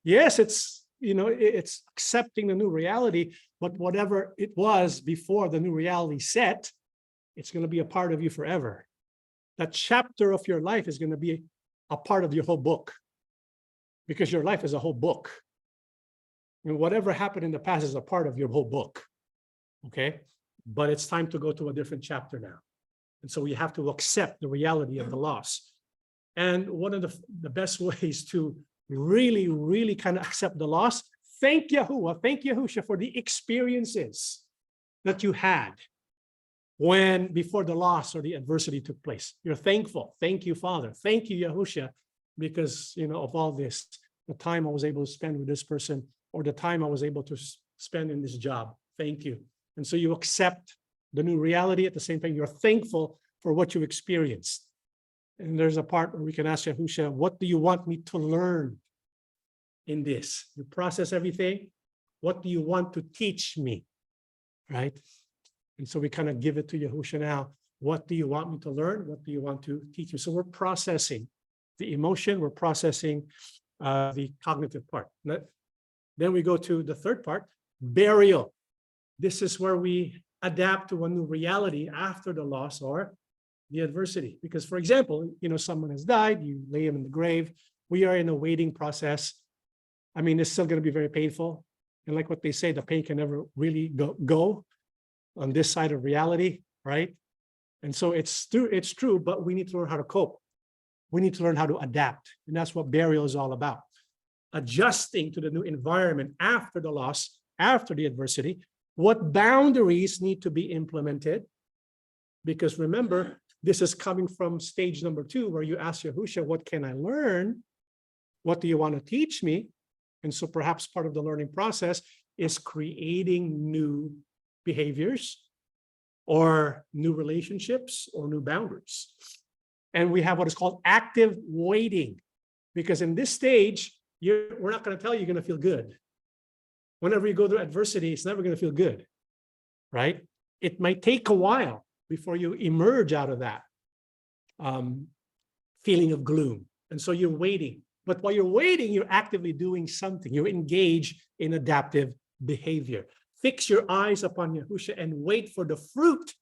Yes, it's, you know, it's accepting the new reality, but whatever it was before the new reality set, it's going to be a part of you forever. That chapter of your life is going to be a part of your whole book, because your life is a whole book. And whatever happened in the past is a part of your whole book. Okay. But it's time to go to a different chapter now. And so we have to accept the reality of the loss. And one of the best ways to really, really kind of accept the loss, thank Yahuwah, thank Yahusha for the experiences that you had before the loss or the adversity took place. You're thankful. Thank you, Father. Thank you, Yahusha, because, you know, of all this, the time I was able to spend with this person or the time I was able to spend in this job. Thank you. And so you accept the new reality. At the same time, you're thankful for what you experienced. And there's a part where we can ask Yahusha, what do you want me to learn in this? You process everything. What do you want to teach me? Right? And so we kind of give it to Yahusha now. What do you want me to learn? What do you want to teach me? So we're processing the emotion. We're processing the cognitive part. Then we go to the third part, burial. This is where we adapt to a new reality after the loss or the adversity. Because, for example, you know, someone has died, you lay him in the grave. We are in a waiting process. I mean, it's still going to be very painful. And like what they say, the pain can never really go on this side of reality, right? And so it's true, but we need to learn how to cope. We need to learn how to adapt. And that's what burial is all about. Adjusting to the new environment after the loss, after the adversity. What boundaries need to be implemented? Because remember, this is coming from stage number 2, where you ask Yahusha, what can I learn? What do you want to teach me? And so perhaps part of the learning process is creating new behaviors or new relationships or new boundaries. And we have what is called active waiting, because in this stage, we're not going to tell you you're going to feel good. Whenever you go through adversity, it's never going to feel good, right? it might take a while before you emerge out of that feeling of gloom. And so you're waiting. But while you're waiting, you're actively doing something. You're engaged in adaptive behavior. Fix your eyes upon Yahusha and wait for the fruit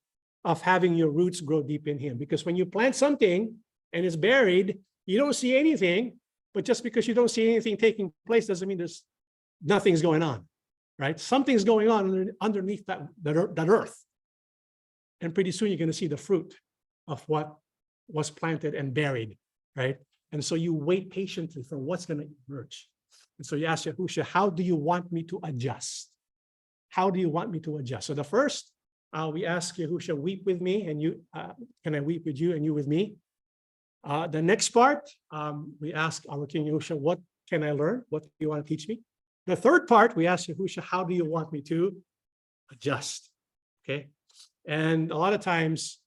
of having your roots grow deep in him. Because when you plant something and it's buried, you don't see anything. But just because you don't see anything taking place doesn't mean there's nothing's going on, right? Something's going on underneath that earth. And pretty soon you're going to see the fruit of what was planted and buried, right? And so you wait patiently for what's going to emerge. And so you ask Yahusha, how do you want me to adjust? How do you want me to adjust? So the first, we ask Yahusha, weep with me, and you, can I weep with you and you with me? The next part, we ask our King Yahusha, what can I learn? What do you want to teach me? The third part, we ask Yahusha, how do you want me to adjust? Okay. And a lot of times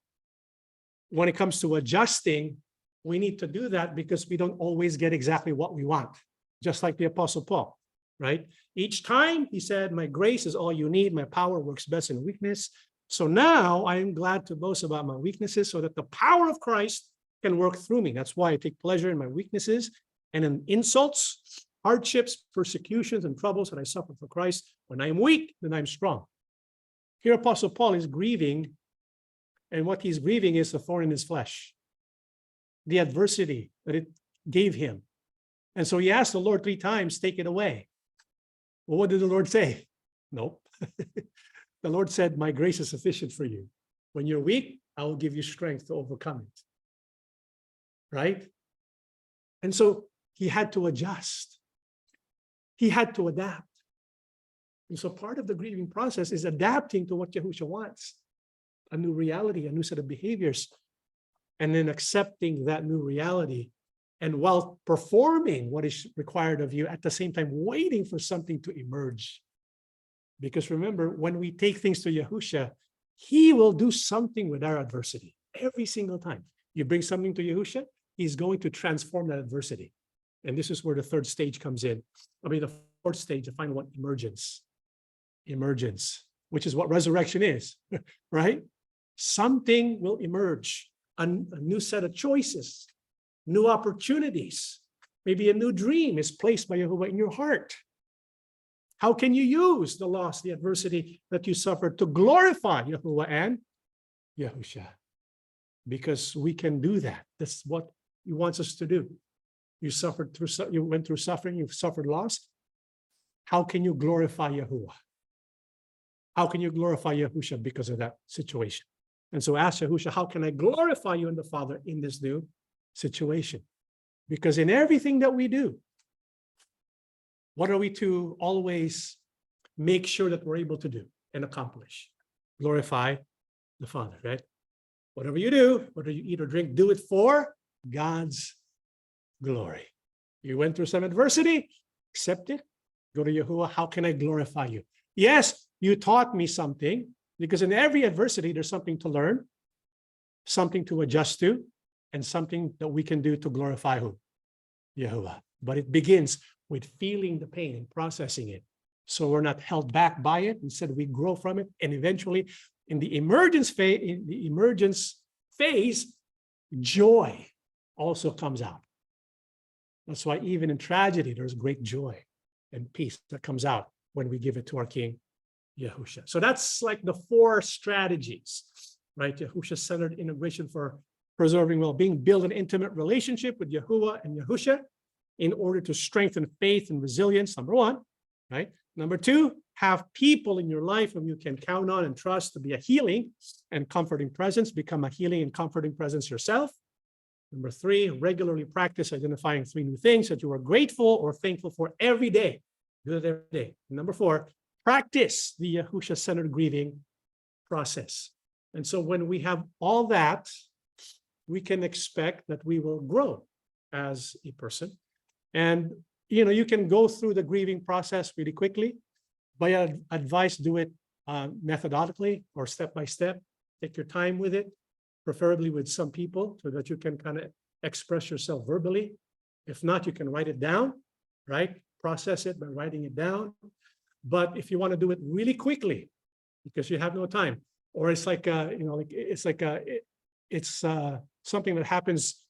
when it comes to adjusting, we need to do that because we don't always get exactly what we want. Just like the Apostle Paul, right? Each time he said, my grace is all you need. My power works best in weakness. So now I am glad to boast about my weaknesses so that the power of Christ can work through me. That's why I take pleasure in my weaknesses and in insults, hardships, persecutions, and troubles that I suffer for Christ. When I am weak, then I'm strong. Here, Apostle Paul is grieving, and what he's grieving is the thorn in his flesh, the adversity that it gave him. And so he asked the Lord 3 times, take it away. Well, what did the Lord say? Nope. The Lord said, my grace is sufficient for you. When you're weak, I will give you strength to overcome it. Right? And so he had to adjust. He had to adapt. And so part of the grieving process is adapting to what Yahusha wants, a new reality, a new set of behaviors, and then accepting that new reality. And while performing what is required of you, at the same time, waiting for something to emerge. Because remember, when we take things to Yahusha, he will do something with our adversity every single time. You bring something to Yahusha, he's going to transform that adversity. And this is where the third stage comes in. The fourth stage, the final one, emergence. Emergence, which is what resurrection is, right? Something will emerge, a new set of choices, new opportunities. Maybe a new dream is placed by Yahuwah in your heart. How can you use the loss, the adversity that you suffered to glorify Yahuwah and Yahusha? Because we can do that. That's what he wants us to do. You went through suffering, you've suffered loss. How can you glorify Yahuwah? How can you glorify Yahusha because of that situation? And so ask Yahusha, how can I glorify you and the Father in this new situation? Because in everything that we do, what are we to always make sure that we're able to do and accomplish? Glorify the Father, right? Whatever you do, whether you eat or drink, do it for God's glory. You went through some adversity, accept it, go to Yahuwah, how can I glorify you? Yes, you taught me something, because in every adversity, there's something to learn, something to adjust to, and something that we can do to glorify who? Yahuwah. But it begins with feeling the pain and processing it. So we're not held back by it. Instead, we grow from it. And eventually, in the emergence phase, joy also comes out. That's why even in tragedy, there's great joy and peace that comes out when we give it to our King, Yahusha. So that's like the 4 strategies, right? Yahusha-centered integration for preserving well-being. Build an intimate relationship with Yahuwah and Yahusha in order to strengthen faith and resilience, number 1, right? Number 2, have people in your life whom you can count on and trust to be a healing and comforting presence. Become a healing and comforting presence yourself. Number 3, regularly practice identifying 3 new things that you are grateful or thankful for every day. Do it every day. Number 4, practice the Yahusha-centered grieving process. And so when we have all that, we can expect that we will grow as a person. And, you can go through the grieving process really quickly. By advice, do it methodically or step by step. Take your time with it, preferably with some people so that you can kind of express yourself verbally. If not, you can write it down, right? Process it by writing it down. But if you want to do it really quickly, because you have no time, or it's like it's something that happens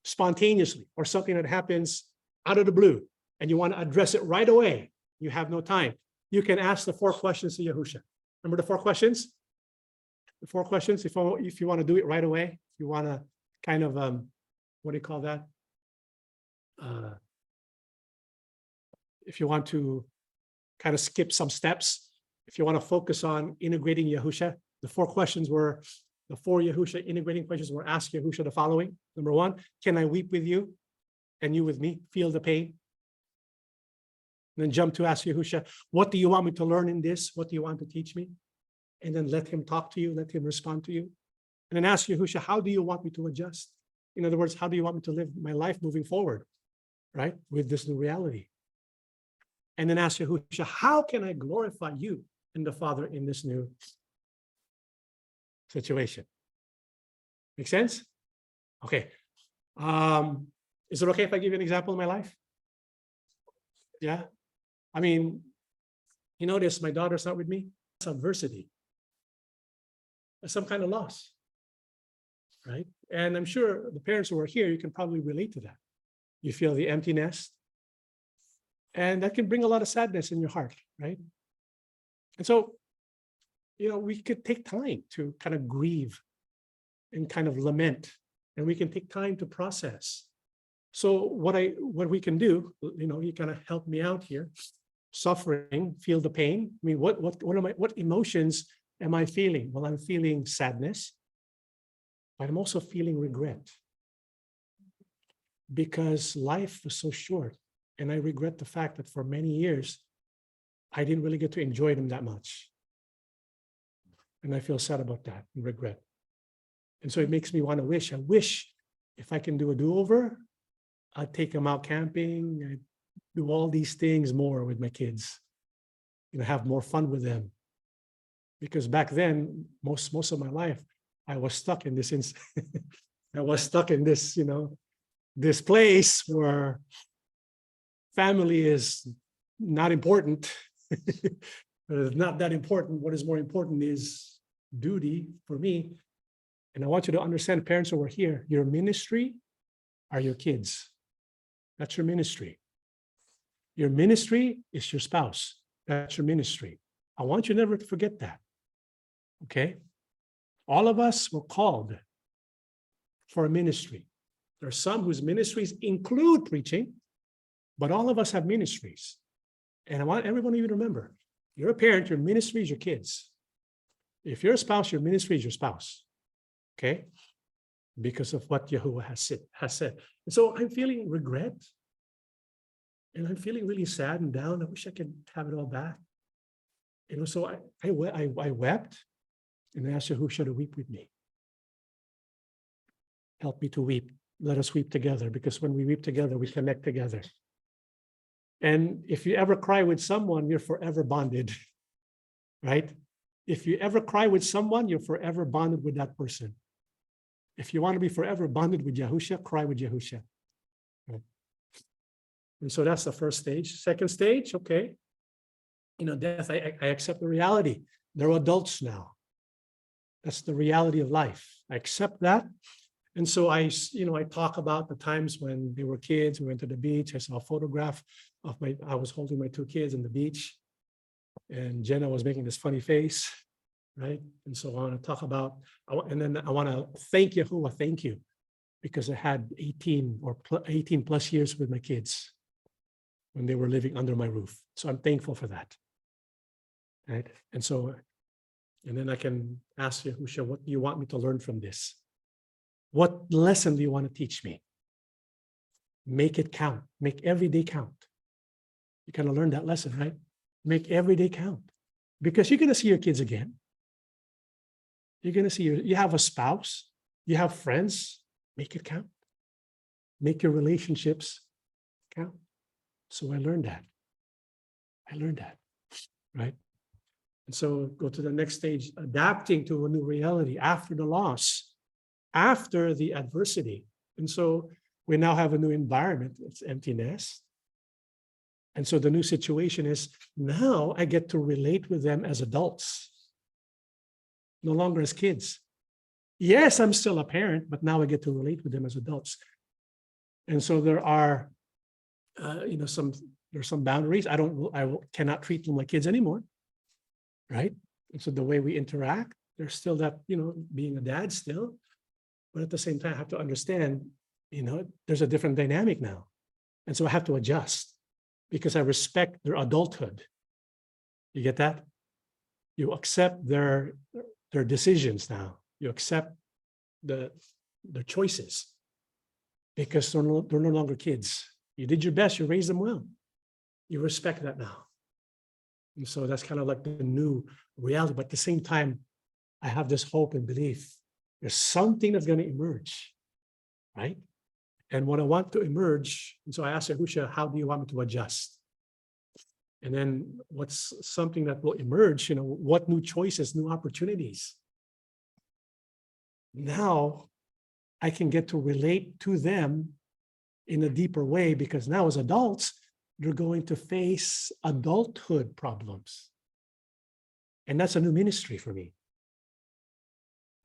spontaneously, or something that happens out of the blue, and you want to address it right away. You have no time. You can ask the 4 questions to Yahusha. Remember the 4 questions? The 4 questions. If you want to do it right away, if you want to kind of what do you call that? If you want to kind of skip some steps, if you want to focus on integrating Yahusha, the 4 questions were, the 4 Yahusha integrating questions were: ask Yahusha the following. Number 1, can I weep with you and you with me? Feel the pain. And then jump to ask Yahusha, what do you want me to learn in this? What do you want to teach me? And then let him talk to you, let him respond to you. And then ask Yahusha, how do you want me to adjust? In other words, how do you want me to live my life moving forward, right, with this new reality? And then ask Yahusha, how can I glorify you and the Father in this new situation? Make sense? Okay. Is it okay if I give you an example of my life? Yeah. I mean, you notice my daughter's not with me. It's adversity. It's some kind of loss, right? And I'm sure the parents who are here, you can probably relate to that. You feel the emptiness, and that can bring a lot of sadness in your heart, right? And so, we could take time to kind of grieve and kind of lament, and we can take time to process. So what we can do, you kind of help me out here. Suffering, feel the pain. I mean, what emotions am I feeling? Well, I'm feeling sadness, but I'm also feeling regret, because life was so short. And I regret the fact that for many years, I didn't really get to enjoy them that much. And I feel sad about that and regret. And so it makes me want to I wish if I can do a do-over, I'd take them out camping, I'd do all these things more with my kids, have more fun with them. Because back then, most of my life, I was stuck in this, I was stuck in this, this place where family is not important. It's not that important. What is more important is duty for me. And I want you to understand, parents who are here, your ministry are your kids. That's your ministry. Your ministry is your spouse. That's your ministry. I want you never to forget that. Okay? All of us were called for a ministry. There are some whose ministries include preaching, but all of us have ministries. And I want every one of you to remember, you're a parent, your ministry is your kids. If you're a spouse, your ministry is your spouse. Okay? Because of what Yahuwah has said. And so I'm feeling regret. And I'm feeling really sad and down. I wish I could have it all back. So I wept, and I asked Yahusha to weep with me. Help me to weep. Let us weep together, because when we weep together, we connect together. And if you ever cry with someone, you're forever bonded, right? If you ever cry with someone, you're forever bonded with that person. If you want to be forever bonded with Yahusha, cry with Yahusha. Right? And so that's the first stage. Second stage, okay. Death, I accept the reality. They're adults now. That's the reality of life. I accept that. And so I talk about the times when they were kids. We went to the beach. I saw a photograph of I was holding my 2 kids on the beach, and Jenna was making this funny face, right? And so I want to talk about, and then I want to thank Yahuwah, thank you, because I had 18 plus years with my kids when they were living under my roof. So I'm thankful for that, right? And so, and then I can ask Yahusha, what do you want me to learn from this? What lesson do you want to teach me? Make it count. Make every day count. You kind of learn that lesson, right? Make every day count, because you're going to see your kids again. You're going to see you have a spouse, you have friends. Make it count. Make your relationships count. So I learned that. Right? And so go to the next stage, adapting to a new reality after the loss, after the adversity. And so we now have a new environment. It's emptiness. And so the new situation is now I get to relate with them as adults. no longer as kids. Yes, I'm still a parent, but now I get to relate with them as adults. And so there are, there's some boundaries. Cannot treat them like kids anymore, right? And so the way we interact, there's still that, being a dad still, but at the same time, I have to understand, there's a different dynamic now. And so I have to adjust because I respect their adulthood. You get that? You accept their decisions now. You accept their choices because they're no longer kids. You did your best. You raised them well. You respect that now. And so that's kind of like the new reality. But at the same time, I have this hope and belief. There's something that's going to emerge, right? And what I want to emerge, and so I asked Yahusha, how do you want me to adjust? And then what's something that will emerge, what new choices, new opportunities? Now I can get to relate to them in a deeper way because now as adults, they're going to face adulthood problems. And that's a new ministry for me,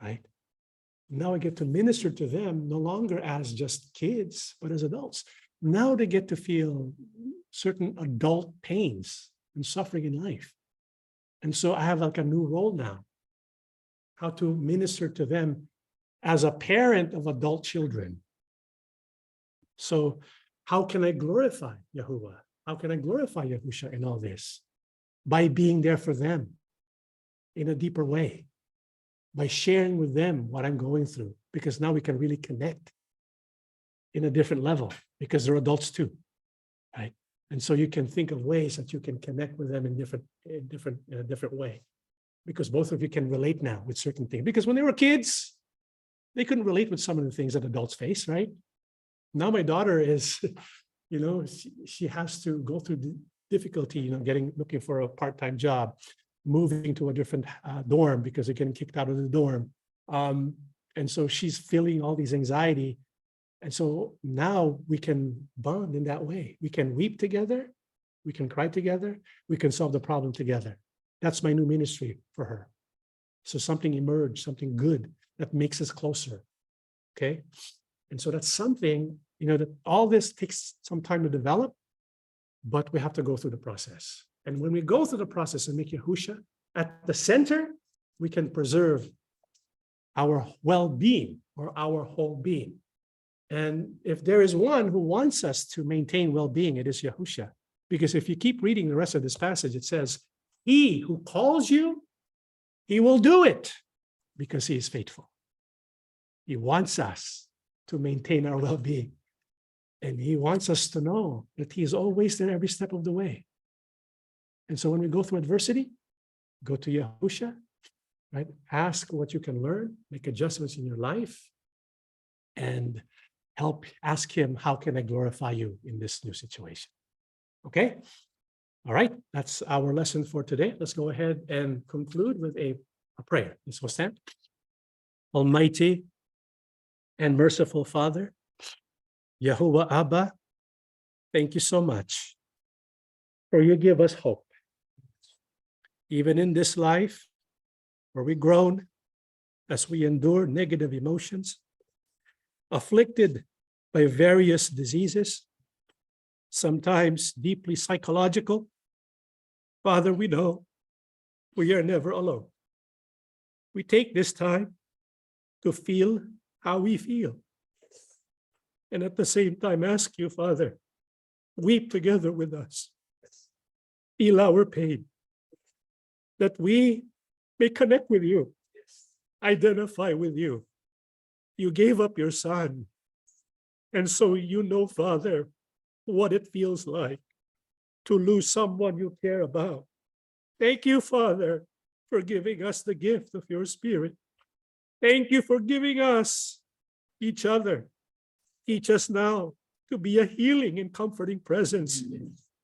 right? Now I get to minister to them no longer as just kids, but as adults. Now they get to feel certain adult pains and suffering in life. And so I have like a new role now, how to minister to them as a parent of adult children. So how can I glorify Yahuwah? How can I glorify Yahusha in all this? By being there for them in a deeper way, by sharing with them what I'm going through, because now we can really connect in a different level because they're adults too, right? And so you can think of ways that you can connect with them in a different way, because both of you can relate now with certain things. Because when they were kids, they couldn't relate with some of the things that adults face, right? Now my daughter is, she has to go through the difficulty, looking for a part-time job, moving to a different dorm because they're getting kicked out of the dorm. And so she's feeling all these anxiety. And so now we can bond in that way. We can weep together. We can cry together. We can solve the problem together. That's my new ministry for her. So something emerged, something good that makes us closer. Okay. And so that's something, that all this takes some time to develop, but we have to go through the process. And when we go through the process and make Yahusha at the center, we can preserve our well-being or our whole being. And if there is one who wants us to maintain well-being, it is Yahusha. Because if you keep reading the rest of this passage, it says, he who calls you, he will do it because he is faithful. He wants us to maintain our well-being. And he wants us to know that he is always there every step of the way. And so when we go through adversity, go to Yahusha, right? Ask what you can learn, make adjustments in your life, and ask him, how can I glorify you in this new situation? Okay? All right, that's our lesson for today. Let's go ahead and conclude with a prayer. Let's go stand. Almighty and merciful Father, Yahuwah Abba, thank you so much for you give us hope. Even in this life where we groan as we endure negative emotions, afflicted by various diseases, sometimes deeply psychological, Father, we know we are never alone. We take this time to feel how we feel. And at the same time, ask you, Father, weep together with us. Feel our pain, that we may connect with you, identify with you. You gave up your son. And so Father, what it feels like to lose someone you care about. Thank you, Father, for giving us the gift of your Spirit. Thank you for giving us each other. Teach us now to be a healing and comforting presence,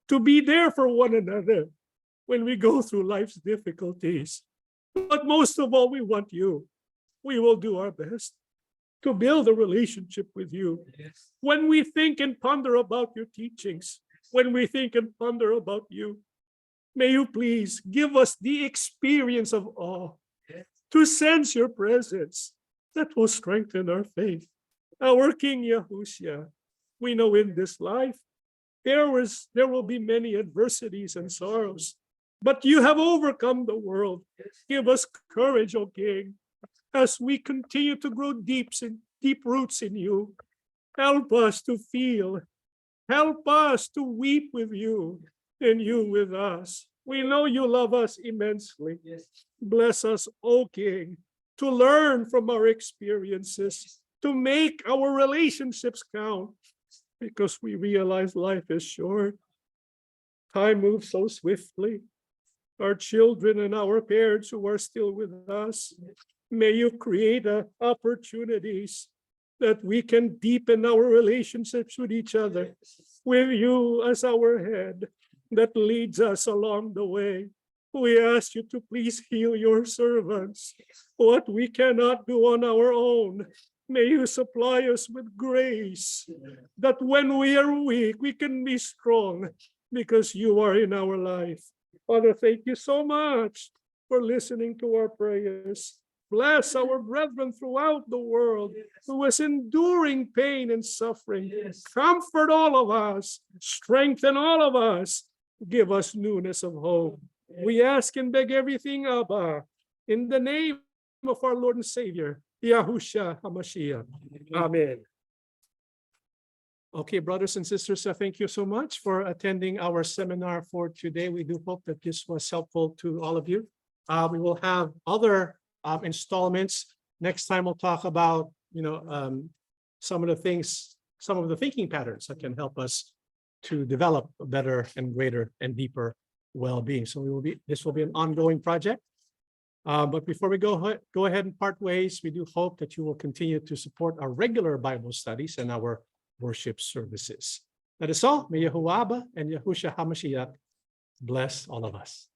to be there for one another when we go through life's difficulties. But most of all, we want you. We will do our best to build a relationship with you. Yes. When we think and ponder about your teachings, when we think and ponder about you, may you please give us the experience of awe, Yes. to sense your presence that will strengthen our faith. Our King Yahusha, we know in this life there will be many adversities and sorrows, but you have overcome the world. Give us courage, O King, as we continue to grow deep roots in you. Help us to feel, help us to weep with you and you with us. We know you love us immensely. Bless us, O King, to learn from our experiences, to make our relationships count, because we realize life is short. Time moves so swiftly. Our children and our parents who are still with us, may you create opportunities that we can deepen our relationships with each other, with you as our head that leads us along the way. We ask you to please heal your servants. What we cannot do on our own, may you supply us with grace, that when we are weak, we can be strong because you are in our life. Father, thank you so much for listening to our prayers. Bless our brethren throughout the world who is enduring pain and suffering. Comfort all of us, strengthen all of us, give us newness of hope. We ask and beg everything, Abba, in the name of our Lord and Savior, Yahusha-HaMashiach. Amen. Okay, brothers and sisters, thank you so much for attending our seminar for today. We do hope that this was helpful to all of you. We will have other installments. Next time we'll talk about, some of the things, some of the thinking patterns that can help us to develop a better and greater and deeper well-being. So this will be an ongoing project. But before we go ahead and part ways, we do hope that you will continue to support our regular Bible studies and our worship services. That is all. May Yahuwah and Yahusha HaMashiach bless all of us.